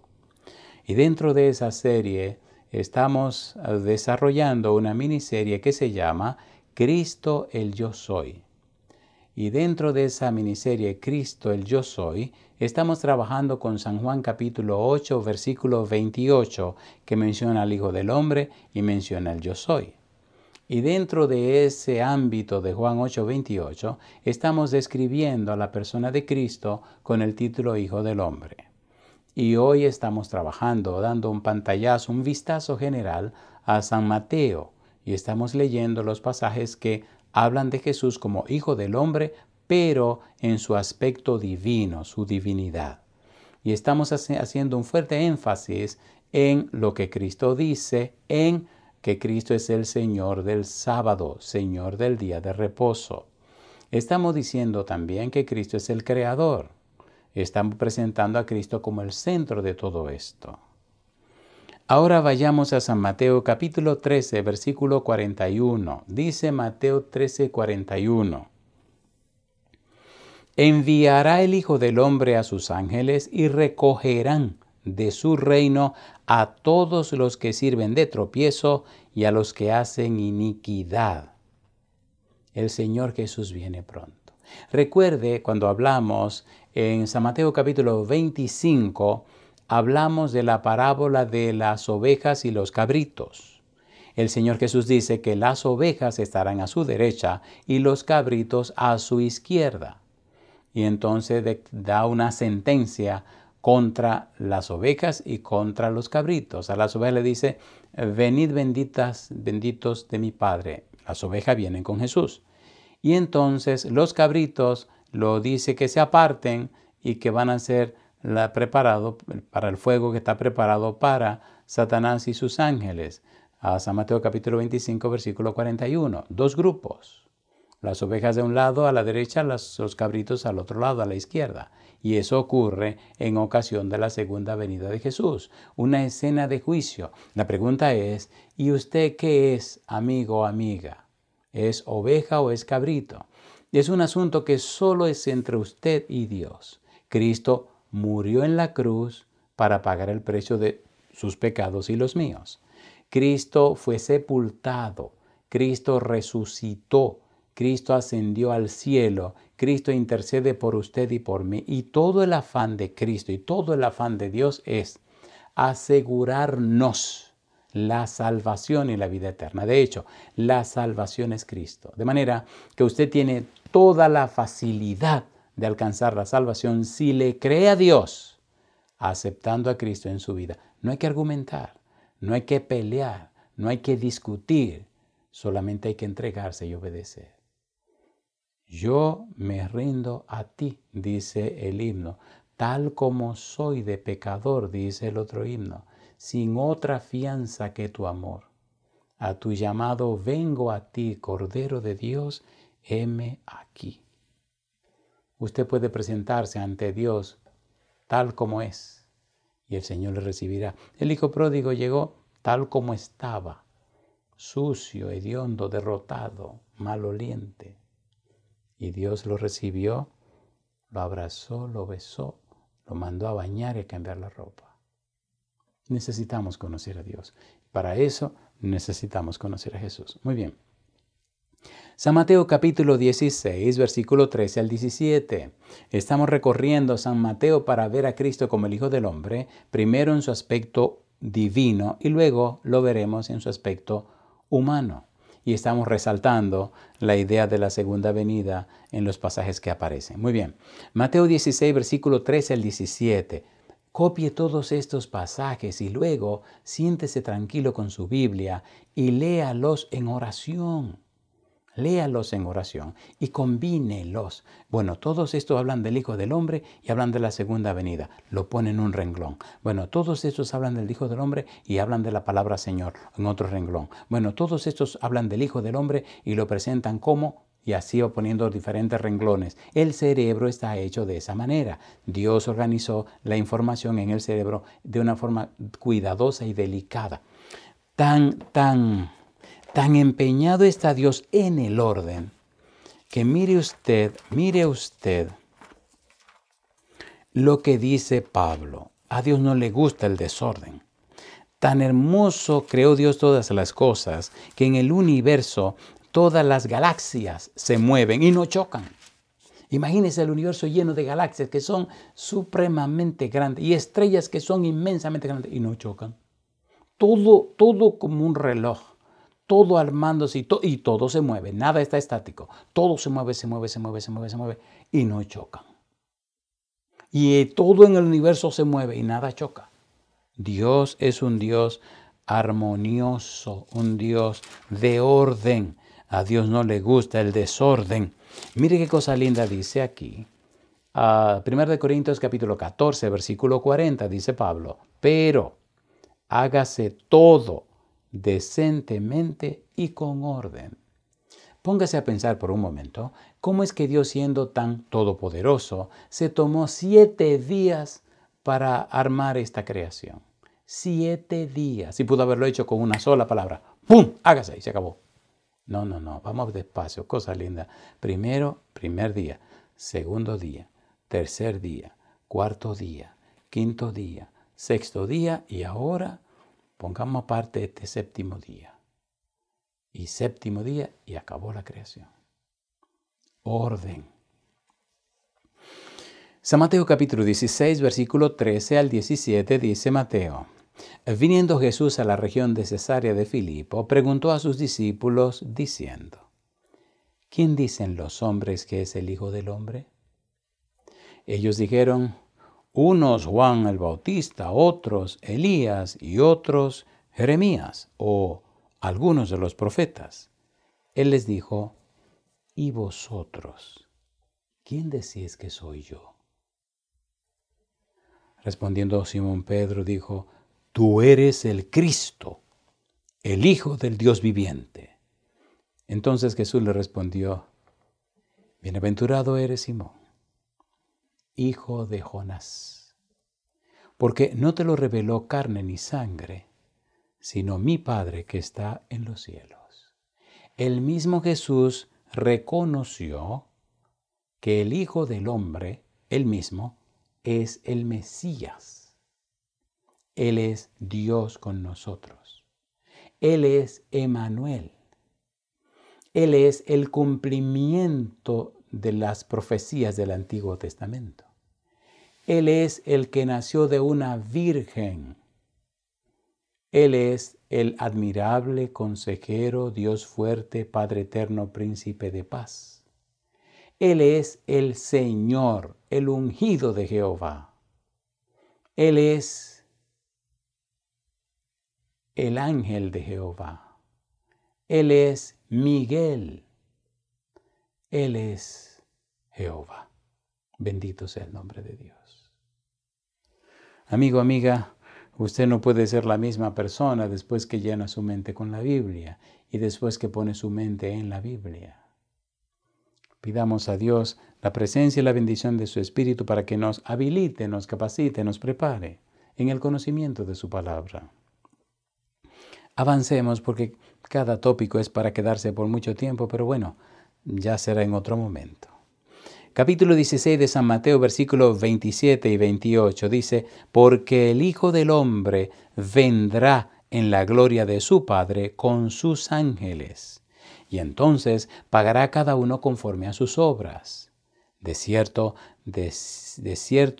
Y dentro de esa serie estamos desarrollando una miniserie que se llama Cristo el Yo Soy. Y dentro de esa miniserie Cristo el Yo Soy, estamos trabajando con San Juan capítulo 8, versículo 28, que menciona al Hijo del Hombre y menciona el Yo Soy. Y dentro de ese ámbito de Juan 8, 28, estamos describiendo a la persona de Cristo con el título Hijo del Hombre. Y hoy estamos trabajando, dando un pantallazo, un vistazo general a San Mateo. Y estamos leyendo los pasajes que hablan de Jesús como Hijo del Hombre, pero en su aspecto divino, su divinidad. Y estamos haciendo un fuerte énfasis en lo que Cristo dice, en que Cristo es el Señor del sábado, Señor del día de reposo. Estamos diciendo también que Cristo es el Creador. Estamos presentando a Cristo como el centro de todo esto. Ahora vayamos a San Mateo capítulo 13, versículo 41. Dice Mateo 13, 41. Enviará el Hijo del Hombre a sus ángeles y recogerán de su reino a todos los que sirven de tropiezo y a los que hacen iniquidad. El Señor Jesús viene pronto. Recuerde, cuando hablamos en San Mateo capítulo 25, hablamos de la parábola de las ovejas y los cabritos. El Señor Jesús dice que las ovejas estarán a su derecha y los cabritos a su izquierda. Y entonces da una sentencia contra las ovejas y contra los cabritos. A las ovejas le dice, venid benditos de mi Padre. Las ovejas vienen con Jesús. Y entonces los cabritos lo dice que se aparten y que van a ser preparados para el fuego que está preparado para Satanás y sus ángeles. A San Mateo capítulo 25, versículo 41. Dos grupos. Las ovejas de un lado a la derecha, los cabritos al otro lado a la izquierda. Y eso ocurre en ocasión de la segunda venida de Jesús. Una escena de juicio. La pregunta es, ¿y usted qué es, amigo o amiga? ¿Es oveja o es cabrito? Es un asunto que solo es entre usted y Dios. Cristo murió en la cruz para pagar el precio de sus pecados y los míos. Cristo fue sepultado. Cristo resucitó. Cristo ascendió al cielo. Cristo intercede por usted y por mí. Y todo el afán de Cristo y todo el afán de Dios es asegurarnos la salvación y la vida eterna. De hecho, la salvación es Cristo. De manera que usted tiene toda la facilidad de alcanzar la salvación si le cree a Dios, aceptando a Cristo en su vida. No hay que argumentar, no hay que pelear, no hay que discutir. Solamente hay que entregarse y obedecer. Yo me rindo a ti, dice el himno, tal como soy de pecador, dice el otro himno, sin otra fianza que tu amor. A tu llamado vengo a ti, Cordero de Dios, heme aquí. Usted puede presentarse ante Dios tal como es y el Señor le recibirá. El hijo pródigo llegó tal como estaba, sucio, hediondo, derrotado, maloliente. Y Dios lo recibió, lo abrazó, lo besó, lo mandó a bañar y a cambiar la ropa. Necesitamos conocer a Dios. Para eso necesitamos conocer a Jesús. Muy bien. San Mateo capítulo 16, versículo 13 al 17. Estamos recorriendo San Mateo para ver a Cristo como el Hijo del Hombre, primero en su aspecto divino y luego lo veremos en su aspecto humano. Y estamos resaltando la idea de la segunda venida en los pasajes que aparecen. Muy bien. Mateo 16, versículo 13 al 17. Copie todos estos pasajes y luego siéntese tranquilo con su Biblia y léalos en oración. Léalos en oración y combínelos. Bueno, todos estos hablan del Hijo del Hombre y hablan de la segunda venida. Lo ponen en un renglón. Bueno, todos estos hablan del Hijo del Hombre y hablan de la palabra Señor en otro renglón. Bueno, todos estos hablan del Hijo del Hombre y lo presentan como, y así va poniendo diferentes renglones. El cerebro está hecho de esa manera. Dios organizó la información en el cerebro de una forma cuidadosa y delicada. Tan empeñado está Dios en el orden, que mire usted lo que dice Pablo. A Dios no le gusta el desorden. Tan hermoso creó Dios todas las cosas, que en el universo todas las galaxias se mueven y no chocan. Imagínese el universo lleno de galaxias que son supremamente grandes y estrellas que son inmensamente grandes y no chocan. Todo como un reloj. Todo armándose y todo se mueve, nada está estático. Todo se mueve y no chocan. Y todo en el universo se mueve y nada choca. Dios es un Dios armonioso, un Dios de orden. A Dios no le gusta el desorden. Mire qué cosa linda dice aquí. 1 Corintios capítulo 14, versículo 40, dice Pablo, pero hágase todo decentemente y con orden. Póngase a pensar por un momento, ¿cómo es que Dios, siendo tan todopoderoso, se tomó 7 días para armar esta creación? 7 días. Y pudo haberlo hecho con una sola palabra. ¡Pum! Hágase y se acabó. No. Vamos despacio. Cosa linda. Primer día. Segundo día. Tercer día. Cuarto día. Quinto día. sexto día y ahora pongamos aparte este séptimo día. Y séptimo día y acabó la creación. Orden. San Mateo capítulo 16, versículo 13 al 17 dice Mateo: Viniendo Jesús a la región de Cesarea de Filipo, preguntó a sus discípulos diciendo: ¿Quién dicen los hombres que es el Hijo del Hombre? Ellos dijeron: unos Juan el Bautista, otros Elías y otros Jeremías o algunos de los profetas. Él les dijo: ¿y vosotros? ¿Quién decís que soy yo? Respondiendo Simón Pedro dijo: tú eres el Cristo, el Hijo del Dios viviente. Entonces Jesús le respondió: bienaventurado eres Simón, hijo de Jonás, porque no te lo reveló carne ni sangre, sino mi Padre que está en los cielos. El mismo Jesús reconoció que el Hijo del Hombre, él mismo, es el Mesías. Él es Dios con nosotros. Él es Emmanuel. Él es el cumplimiento de las profecías del Antiguo Testamento. Él es el que nació de una virgen. Él es el admirable consejero, Dios fuerte, Padre eterno, príncipe de paz. Él es el Señor, el ungido de Jehová. Él es el ángel de Jehová. Él es Miguel. Él es Jehová. Bendito sea el nombre de Dios. Amigo, amiga, usted no puede ser la misma persona después que llena su mente con la Biblia y después que pone su mente en la Biblia. Pidamos a Dios la presencia y la bendición de su Espíritu para que nos habilite, nos capacite, nos prepare en el conocimiento de su palabra. Avancemos porque cada tópico es para quedarse por mucho tiempo, pero bueno, ya será en otro momento. Capítulo 16 de San Mateo, versículos 27 y 28 dice: porque el Hijo del Hombre vendrá en la gloria de su Padre con sus ángeles, y entonces pagará a cada uno conforme a sus obras. De cierto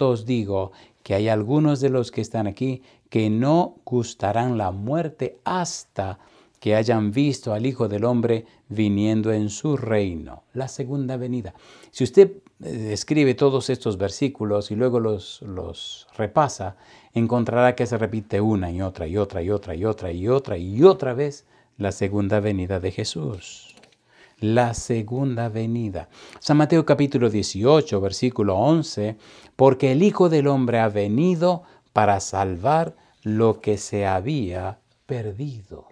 os digo que hay algunos de los que están aquí que no gustarán la muerte hasta que hayan visto al Hijo del Hombre viniendo en su reino, la segunda venida. Si usted escribe todos estos versículos y luego los repasa, encontrará que se repite una y otra y otra y otra y otra y otra y otra vez la segunda venida de Jesús. La segunda venida. San Mateo capítulo 18, versículo 11, porque el Hijo del Hombre ha venido para salvar lo que se había perdido.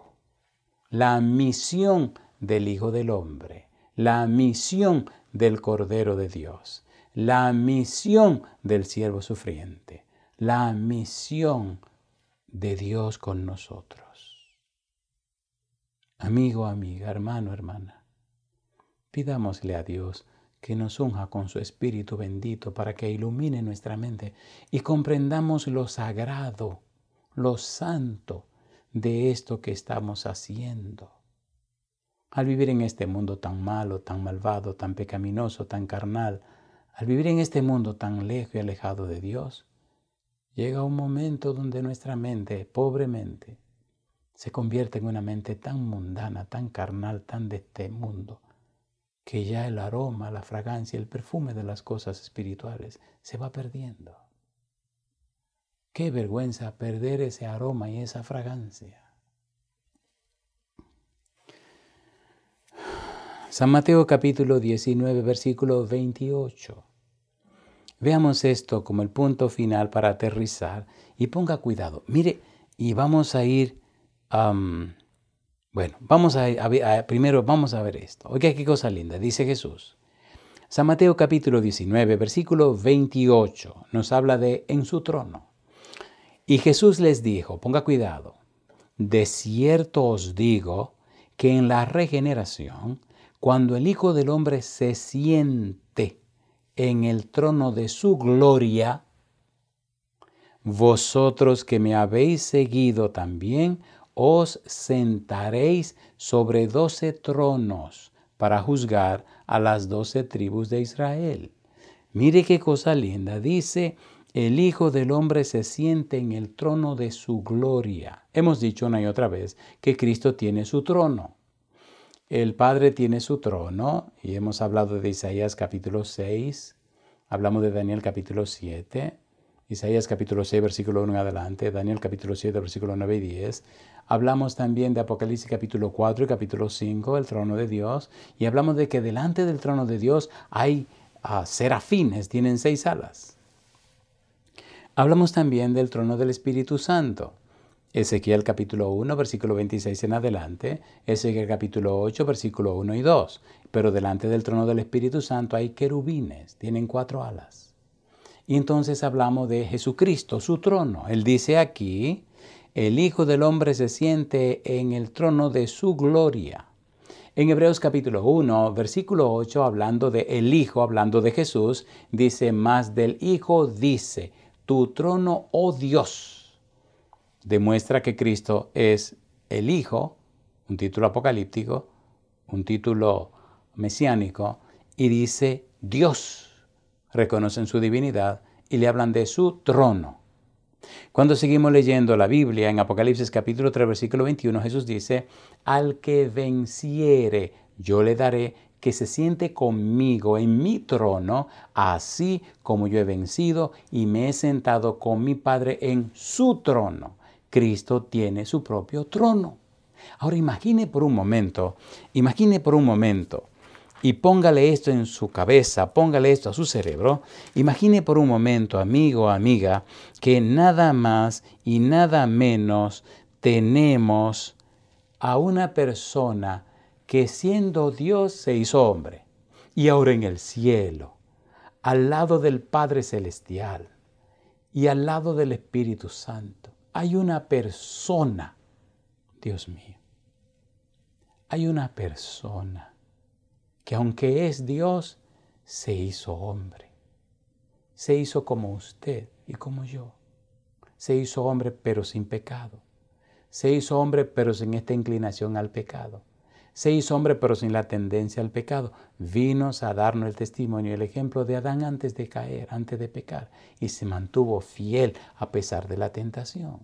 La misión del Hijo del Hombre, la misión del Cordero de Dios, la misión del siervo sufriente, la misión de Dios con nosotros. Amigo, amiga, hermano, hermana, pidámosle a Dios que nos unja con su Espíritu bendito para que ilumine nuestra mente y comprendamos lo sagrado, lo santo de esto que estamos haciendo. Al vivir en este mundo tan malo, tan malvado, tan pecaminoso, tan carnal, al vivir en este mundo tan lejos y alejado de Dios, llega un momento donde nuestra mente, pobremente, se convierte en una mente tan mundana, tan carnal, tan de este mundo, que ya el aroma, la fragancia, el perfume de las cosas espirituales se va perdiendo. Qué vergüenza perder ese aroma y esa fragancia. San Mateo capítulo 19, versículo 28. Veamos esto como el punto final para aterrizar y ponga cuidado. Mire, y vamos a ir, primero vamos a ver esto. Oiga, qué cosa linda, dice Jesús. San Mateo capítulo 19, versículo 28, nos habla de en su trono. Y Jesús les dijo, ponga cuidado, de cierto os digo que en la regeneración, cuando el Hijo del Hombre se siente en el trono de su gloria, Vosotros que me habéis seguido también, os sentaréis sobre 12 tronos para juzgar a las 12 tribus de Israel. Mire qué cosa linda. Dice, el Hijo del Hombre se siente en el trono de su gloria. Hemos dicho una y otra vez que Cristo tiene su trono. El Padre tiene su trono y hemos hablado de Isaías capítulo 6, hablamos de Daniel capítulo 7, Isaías capítulo 6 versículo 1 en adelante, Daniel capítulo 7 versículo 9 y 10. Hablamos también de Apocalipsis capítulo 4 y capítulo 5, el trono de Dios, y hablamos de que delante del trono de Dios hay serafines, tienen 6 alas. Hablamos también del trono del Espíritu Santo. Ezequiel capítulo 1, versículo 26 en adelante, Ezequiel capítulo 8, versículo 1 y 2. Pero delante del trono del Espíritu Santo hay querubines, tienen 4 alas. Y entonces hablamos de Jesucristo, su trono. Él dice aquí, el Hijo del Hombre se siente en el trono de su gloria. En Hebreos capítulo 1, versículo 8, hablando de el Hijo, hablando de Jesús, dice, más del Hijo dice, tu trono, oh Dios. Demuestra que Cristo es el Hijo, un título apocalíptico, un título mesiánico, y dice Dios. Reconocen su divinidad y le hablan de su trono. Cuando seguimos leyendo la Biblia, en Apocalipsis capítulo 3, versículo 21, Jesús dice, al que venciere, yo le daré que se siente conmigo en mi trono, así como yo he vencido y me he sentado con mi Padre en su trono. Cristo tiene su propio trono. Ahora imagine por un momento, y póngale esto en su cabeza, póngale esto a su cerebro. Imagine por un momento, amigo o amiga, que nada más y nada menos tenemos a una persona que siendo Dios se hizo hombre. Y ahora en el cielo, al lado del Padre Celestial y al lado del Espíritu Santo, hay una persona, Dios mío, hay una persona que aunque es Dios, se hizo hombre. Se hizo como usted y como yo. Se hizo hombre pero sin pecado. Se hizo hombre pero sin esta inclinación al pecado. Se hizo hombre pero sin la tendencia al pecado. Vino a darnos el testimonio y el ejemplo de Adán antes de caer, antes de pecar. Y se mantuvo fiel a pesar de la tentación.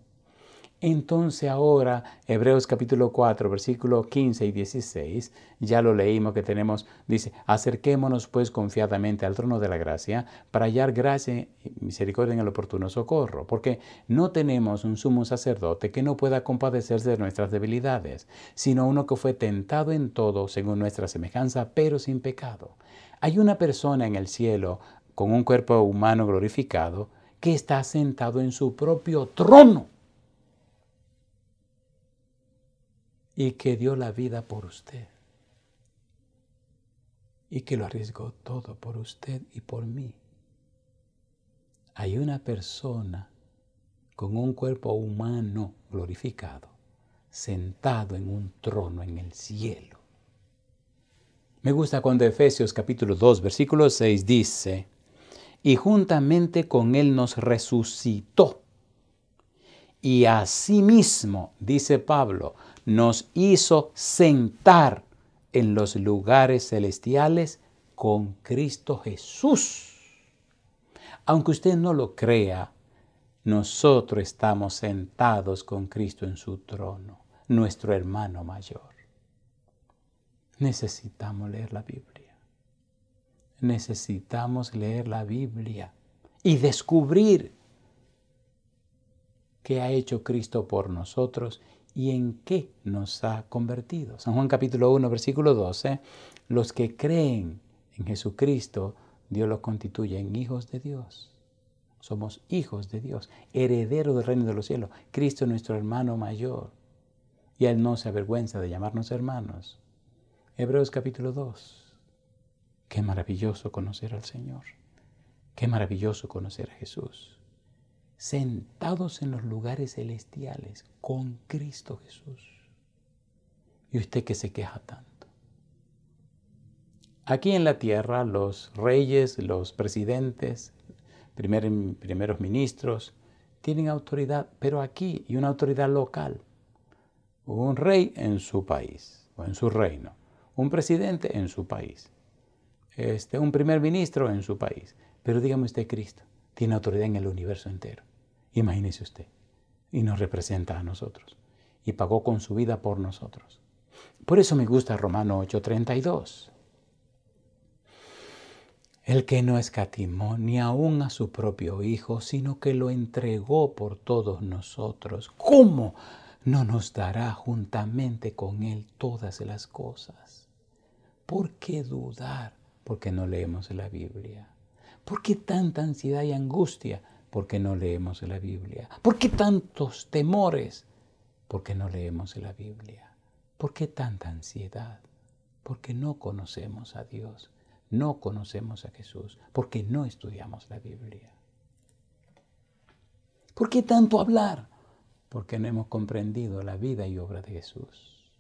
Entonces ahora, Hebreos capítulo 4, versículos 15 y 16, ya lo leímos que tenemos, dice, acerquémonos pues confiadamente al trono de la gracia para hallar gracia y misericordia en el oportuno socorro, porque no tenemos un sumo sacerdote que no pueda compadecerse de nuestras debilidades, sino uno que fue tentado en todo según nuestra semejanza, pero sin pecado. Hay una persona en el cielo con un cuerpo humano glorificado que está sentado en su propio trono. Y que dio la vida por usted. Y que lo arriesgó todo por usted y por mí. Hay una persona con un cuerpo humano glorificado, sentado en un trono en el cielo. Me gusta cuando Efesios capítulo 2, versículo 6 dice, y juntamente con él nos resucitó. Y asimismo, dice Pablo, nos hizo sentar en los lugares celestiales con Cristo Jesús. Aunque usted no lo crea, nosotros estamos sentados con Cristo en su trono, nuestro hermano mayor. Necesitamos leer la Biblia. Necesitamos leer la Biblia y descubrir qué ha hecho Cristo por nosotros y en qué nos ha convertido. San Juan capítulo 1, versículo 12, los que creen en Jesucristo, Dios los constituye en hijos de Dios. Somos hijos de Dios, herederos del reino de los cielos. Cristo es nuestro hermano mayor y Él no se avergüenza de llamarnos hermanos. Hebreos capítulo 2. Qué maravilloso conocer al Señor. Qué maravilloso conocer a Jesús. Sentados en los lugares celestiales con Cristo Jesús. ¿Y usted que se queja tanto? Aquí en la tierra los reyes, los presidentes, primeros ministros, tienen autoridad, pero aquí, y una autoridad local. Un rey en su país, o en su reino. Un presidente en su país. Un primer ministro en su país. Pero dígame usted, Cristo tiene autoridad en el universo entero. Imagínese usted. Y nos representa a nosotros. Y pagó con su vida por nosotros. Por eso me gusta Romano 8:32. El que no escatimó ni aun a su propio Hijo, sino que lo entregó por todos nosotros. ¿Cómo no nos dará juntamente con Él todas las cosas? ¿Por qué dudar? Porque no leemos la Biblia. ¿Por qué tanta ansiedad y angustia? Porque no leemos la Biblia. ¿Por qué tantos temores? Porque no leemos la Biblia. ¿Por qué tanta ansiedad? Porque no conocemos a Dios. No conocemos a Jesús, porque no estudiamos la Biblia. ¿Por qué tanto hablar? Porque no hemos comprendido la vida y obra de Jesús.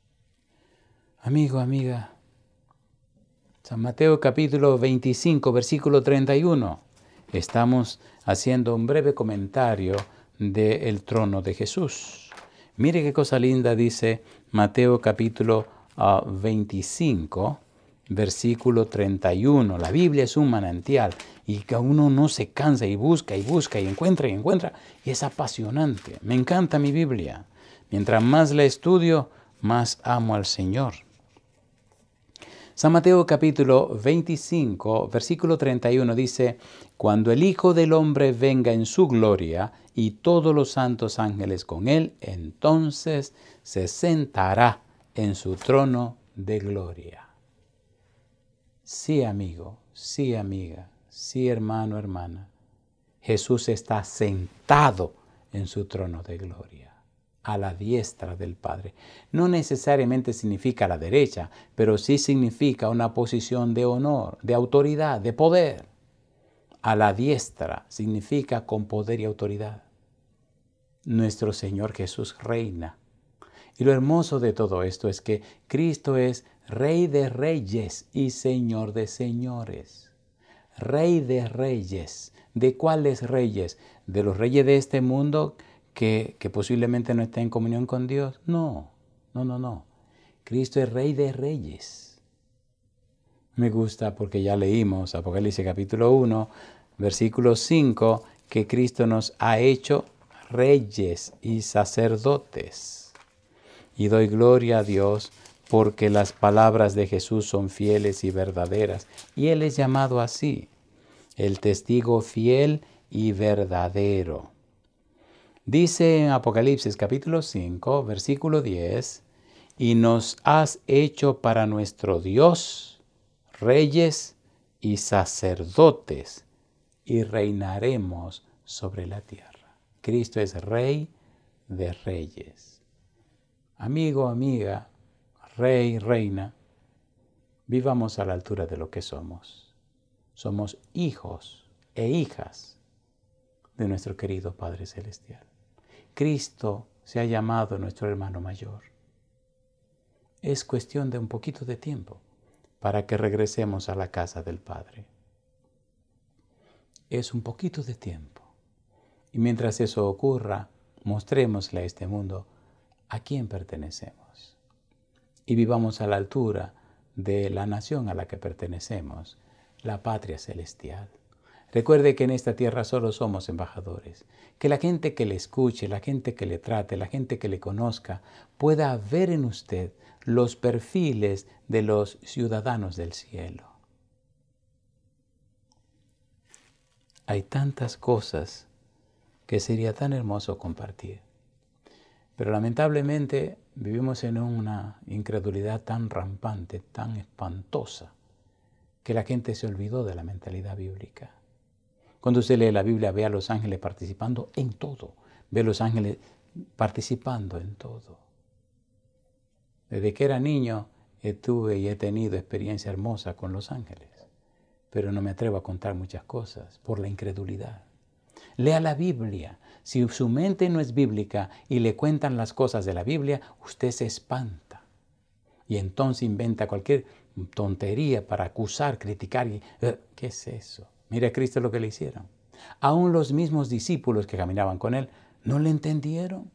Amigo, amiga, San Mateo capítulo 25, versículo 31. Estamos haciendo un breve comentario del trono de Jesús. Mire qué cosa linda dice Mateo capítulo 25, versículo 31. La Biblia es un manantial y que uno no se cansa y busca y encuentra y es apasionante. Me encanta mi Biblia. Mientras más la estudio, más amo al Señor. San Mateo capítulo 25, versículo 31 dice: cuando el Hijo del Hombre venga en su gloria y todos los santos ángeles con él, entonces se sentará en su trono de gloria. Sí, amigo, sí, amiga, sí, hermano, hermana. Jesús está sentado en su trono de gloria, a la diestra del Padre. No necesariamente significa a la derecha, pero sí significa una posición de honor, de autoridad, de poder. A la diestra significa con poder y autoridad. Nuestro Señor Jesús reina. Y lo hermoso de todo esto es que Cristo es Rey de reyes y Señor de señores. Rey de reyes. ¿De cuáles reyes? ¿De los reyes de este mundo que posiblemente no estén en comunión con Dios? No. Cristo es Rey de reyes. Me gusta porque ya leímos Apocalipsis capítulo 1, versículo 5, que Cristo nos ha hecho reyes y sacerdotes. Y doy gloria a Dios porque las palabras de Jesús son fieles y verdaderas. Y Él es llamado así, el testigo fiel y verdadero. Dice en Apocalipsis capítulo 5, versículo 10, y nos has hecho para nuestro Dios reyes y sacerdotes, y reinaremos sobre la tierra. Cristo es Rey de reyes. Amigo, amiga, rey, reina, vivamos a la altura de lo que somos. Somos hijos e hijas de nuestro querido Padre Celestial. Cristo se ha llamado nuestro hermano mayor. Es cuestión de un poquito de tiempo para que regresemos a la casa del Padre. Es un poquito de tiempo. Y mientras eso ocurra, mostrémosle a este mundo a quién pertenecemos. Y vivamos a la altura de la nación a la que pertenecemos, la patria celestial. Recuerde que en esta tierra solo somos embajadores. Que la gente que le escuche, la gente que le trate, la gente que le conozca, pueda ver en usted los perfiles de los ciudadanos del cielo. Hay tantas cosas que sería tan hermoso compartir. Pero lamentablemente vivimos en una incredulidad tan rampante, tan espantosa, que la gente se olvidó de la mentalidad bíblica. Cuando usted lee la Biblia, ve a los ángeles participando en todo. Ve a los ángeles participando en todo. Desde que era niño, tuve y he tenido experiencia hermosa con los ángeles. Pero no me atrevo a contar muchas cosas por la incredulidad. Lea la Biblia. Si su mente no es bíblica y le cuentan las cosas de la Biblia, usted se espanta. Y entonces inventa cualquier tontería para acusar, criticar. ¿Qué es eso? Mire a Cristo lo que le hicieron. Aún los mismos discípulos que caminaban con él no le entendieron.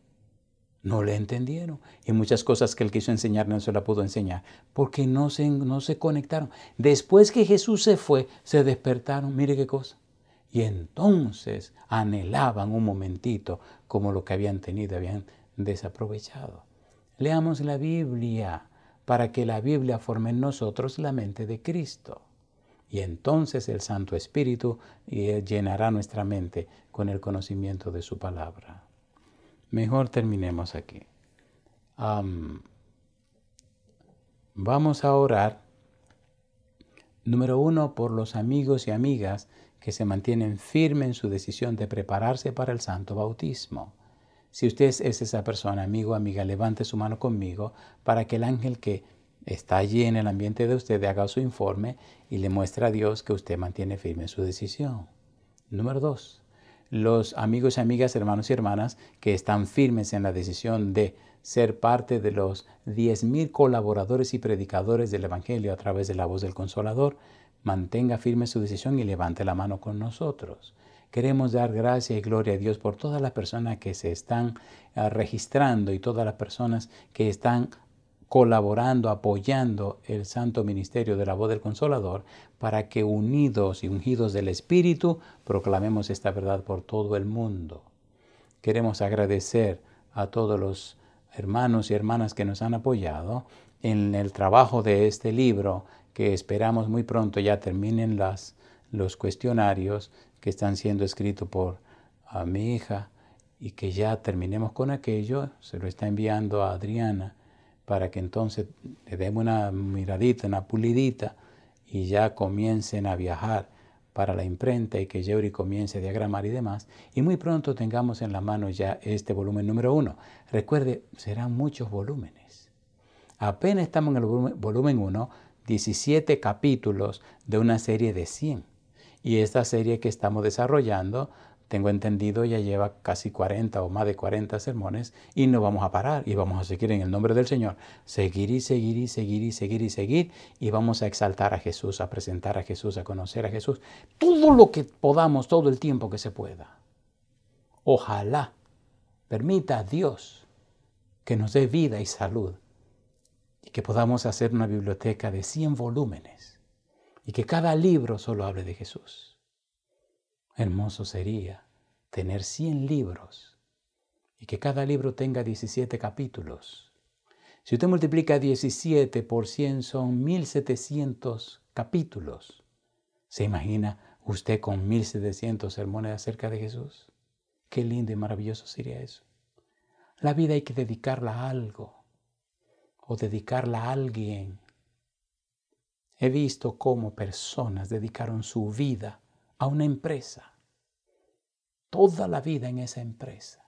No le entendieron. Y muchas cosas que él quiso enseñar no se las pudo enseñar porque no se conectaron. Después que Jesús se fue, se despertaron. Mire qué cosa. Y entonces anhelaban un momentito como lo que habían tenido, habían desaprovechado. Leamos la Biblia para que la Biblia forme en nosotros la mente de Cristo. Y entonces el Santo Espíritu llenará nuestra mente con el conocimiento de su palabra. Mejor terminemos aquí. Vamos a orar, número 1, por los amigos y amigas que se mantienen firmes en su decisión de prepararse para el santo bautismo. Si usted es esa persona, amigo o amiga, levante su mano conmigo para que el ángel que está allí en el ambiente de usted haga su informe y le muestre a Dios que usted mantiene firme su decisión. Número 2, los amigos y amigas, hermanos y hermanas que están firmes en la decisión de ser parte de los 10,000 colaboradores y predicadores del Evangelio a través de la voz del Consolador, mantenga firme su decisión y levante la mano con nosotros. Queremos dar gracia y gloria a Dios por todas las personas que se están registrando y todas las personas que están colaborando, apoyando el santo ministerio de la voz del Consolador para que unidos y ungidos del Espíritu proclamemos esta verdad por todo el mundo. Queremos agradecer a todos los hermanos y hermanas que nos han apoyado en el trabajo de este libro, que esperamos muy pronto ya terminen los cuestionarios que están siendo escritos por mi hija y que ya terminemos con aquello. Se lo está enviando a Adriana para que entonces le demos una miradita, una pulidita y ya comiencen a viajar para la imprenta y que Yeuri comience a diagramar y demás. Y muy pronto tengamos en la mano ya este volumen número 1. Recuerde, serán muchos volúmenes. Apenas estamos en el volumen 1, 17 capítulos de una serie de 100. Y esta serie que estamos desarrollando, tengo entendido, ya lleva casi 40 o más de 40 sermones y no vamos a parar y vamos a seguir en el nombre del Señor. Seguir y seguir y seguir y seguir y seguir y vamos a exaltar a Jesús, a presentar a Jesús, a conocer a Jesús. Todo lo que podamos, todo el tiempo que se pueda. Ojalá permita a Dios que nos dé vida y salud y que podamos hacer una biblioteca de 100 volúmenes y que cada libro solo hable de Jesús. Hermoso sería tener 100 libros y que cada libro tenga 17 capítulos. Si usted multiplica 17 por 100 son 1,700 capítulos. ¿Se imagina usted con 1,700 sermones acerca de Jesús? Qué lindo y maravilloso sería eso. La vida hay que dedicarla a algo o dedicarla a alguien. He visto cómo personas dedicaron su vida a una empresa, toda la vida en esa empresa.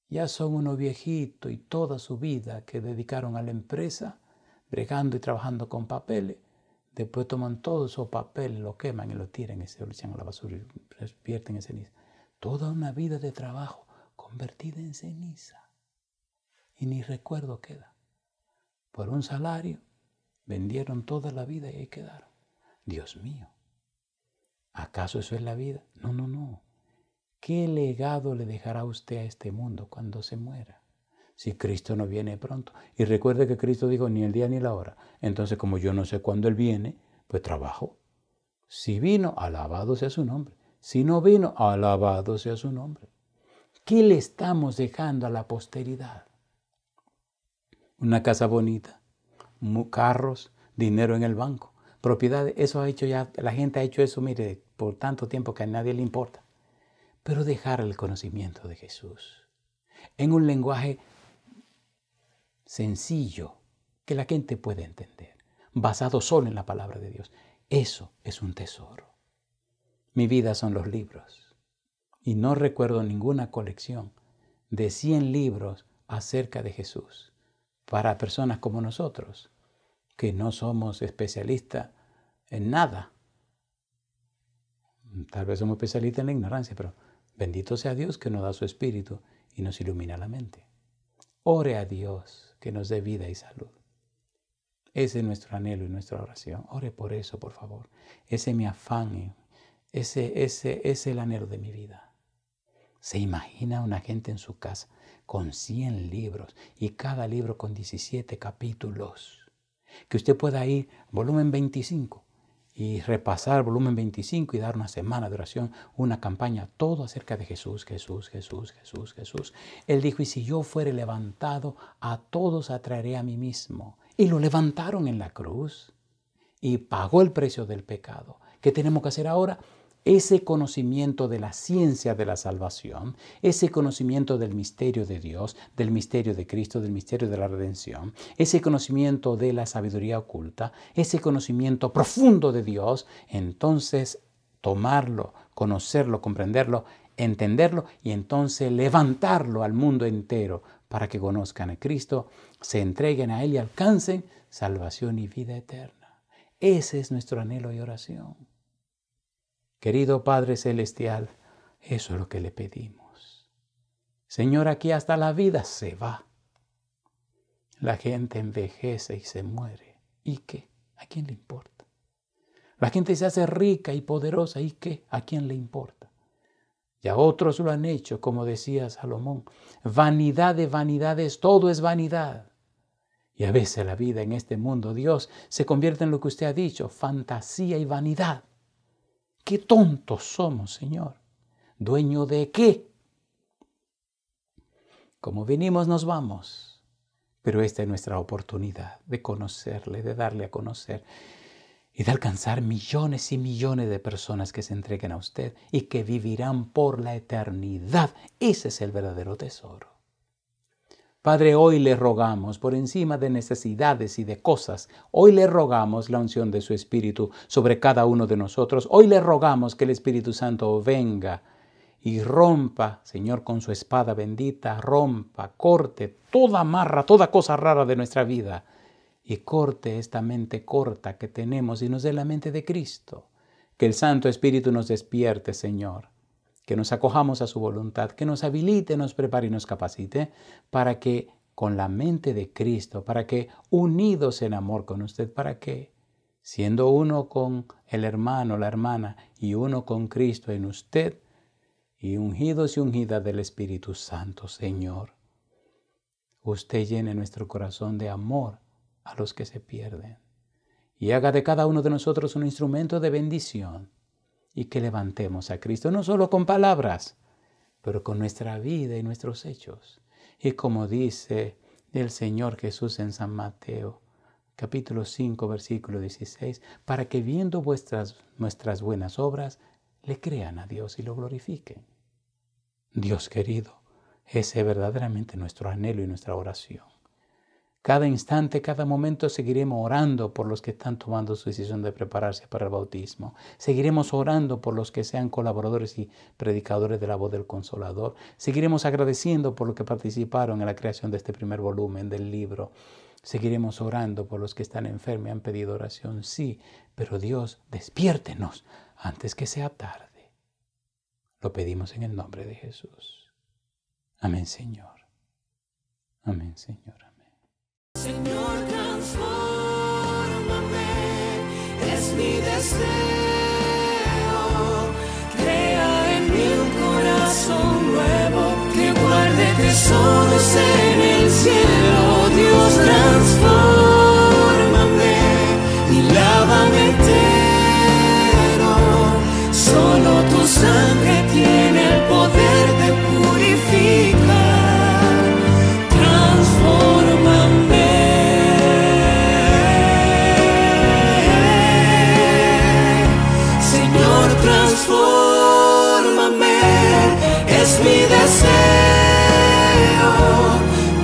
Ya son unos viejitos y toda su vida que dedicaron a la empresa, bregando y trabajando con papeles. Después toman todos esos papeles, lo queman y lo tiran y se lo echan a la basura y se vierten en ceniza. Toda una vida de trabajo convertida en ceniza. Y ni recuerdo queda. Por un salario vendieron toda la vida y ahí quedaron. Dios mío. ¿Acaso eso es la vida? No, no, no. ¿Qué legado le dejará usted a este mundo cuando se muera? Si Cristo no viene pronto. Y recuerde que Cristo dijo ni el día ni la hora. Entonces, como yo no sé cuándo Él viene, pues trabajo. Si vino, alabado sea su nombre. Si no vino, alabado sea su nombre. ¿Qué le estamos dejando a la posteridad? Una casa bonita, carros, dinero en el banco. Propiedades, eso ha hecho ya, la gente ha hecho eso, mire, por tanto tiempo que a nadie le importa. Pero dejar el conocimiento de Jesús en un lenguaje sencillo que la gente puede entender, basado solo en la palabra de Dios. Eso es un tesoro. Mi vida son los libros y no recuerdo ninguna colección de 100 libros acerca de Jesús para personas como nosotros, que no somos especialistas en nada. Tal vez somos especialistas en la ignorancia, pero bendito sea Dios que nos da su espíritu y nos ilumina la mente. Ore a Dios que nos dé vida y salud. Ese es nuestro anhelo y nuestra oración. Ore por eso, por favor. Ese es mi afán. Ese es el anhelo de mi vida. ¿Se imagina una gente en su casa con 100 libros y cada libro con 17 capítulos? Que usted pueda ir volumen 25 y repasar volumen 25 y dar una semana de oración, una campaña, todo acerca de Jesús, Jesús, Jesús, Jesús, Jesús. Él dijo, y si yo fuere levantado, a todos atraeré a mí mismo. Y lo levantaron en la cruz y pagó el precio del pecado. ¿Qué tenemos que hacer ahora? Ese conocimiento de la ciencia de la salvación, ese conocimiento del misterio de Dios, del misterio de Cristo, del misterio de la redención, ese conocimiento de la sabiduría oculta, ese conocimiento profundo de Dios, entonces tomarlo, conocerlo, comprenderlo, entenderlo y entonces levantarlo al mundo entero para que conozcan a Cristo, se entreguen a Él y alcancen salvación y vida eterna. Ese es nuestro anhelo y oración. Querido Padre Celestial, eso es lo que le pedimos. Señor, aquí hasta la vida se va. La gente envejece y se muere. ¿Y qué? ¿A quién le importa? La gente se hace rica y poderosa. ¿Y qué? ¿A quién le importa? Ya otros lo han hecho, como decía Salomón. Vanidad de vanidades, todo es vanidad. Y a veces la vida en este mundo, Dios, se convierte en lo que usted ha dicho, fantasía y vanidad. ¡Qué tontos somos, Señor! ¿Dueño de qué? Como venimos, nos vamos. Pero esta es nuestra oportunidad de conocerle, de darle a conocer y de alcanzar millones y millones de personas que se entreguen a usted y que vivirán por la eternidad. Ese es el verdadero tesoro. Padre, hoy le rogamos, por encima de necesidades y de cosas, hoy le rogamos la unción de su Espíritu sobre cada uno de nosotros. Hoy le rogamos que el Espíritu Santo venga y rompa, Señor, con su espada bendita, rompa, corte toda amarra, toda cosa rara de nuestra vida y corte esta mente corta que tenemos y nos dé la mente de Cristo. Que el Santo Espíritu nos despierte, Señor. Que nos acojamos a su voluntad, que nos habilite, nos prepare y nos capacite para que con la mente de Cristo, para que unidos en amor con usted, para que siendo uno con el hermano, la hermana y uno con Cristo en usted y ungidos y ungidas del Espíritu Santo, Señor, usted llene nuestro corazón de amor a los que se pierden y haga de cada uno de nosotros un instrumento de bendición. Y que levantemos a Cristo, no solo con palabras, pero con nuestra vida y nuestros hechos. Y como dice el Señor Jesús en San Mateo, capítulo 5, versículo 16, para que viendo nuestras buenas obras, le crean a Dios y lo glorifiquen. Dios querido, ese es verdaderamente nuestro anhelo y nuestra oración. Cada instante, cada momento seguiremos orando por los que están tomando su decisión de prepararse para el bautismo. Seguiremos orando por los que sean colaboradores y predicadores de la voz del Consolador. Seguiremos agradeciendo por los que participaron en la creación de este primer volumen del libro. Seguiremos orando por los que están enfermos y han pedido oración. Sí, pero Dios, despiértenos antes que sea tarde. Lo pedimos en el nombre de Jesús. Amén, Señor. Amén, Señor. Señor, transfórmame, es mi deseo. Crea en mí un corazón nuevo que guarde tesoros en el cielo. Dios, transfórmame y lávame entero. Solo tu sangre tiene el poder de purificar. Transfórmame. Transfórmame, es mi deseo.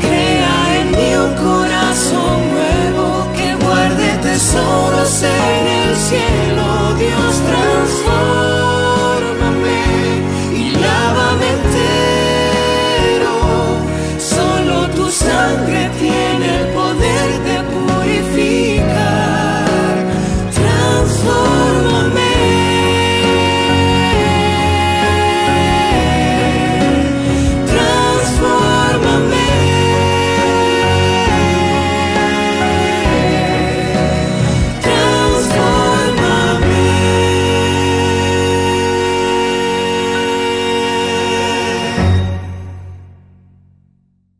Crea en mí un corazón nuevo que guarde tesoros en el cielo. Dios, transfórmame.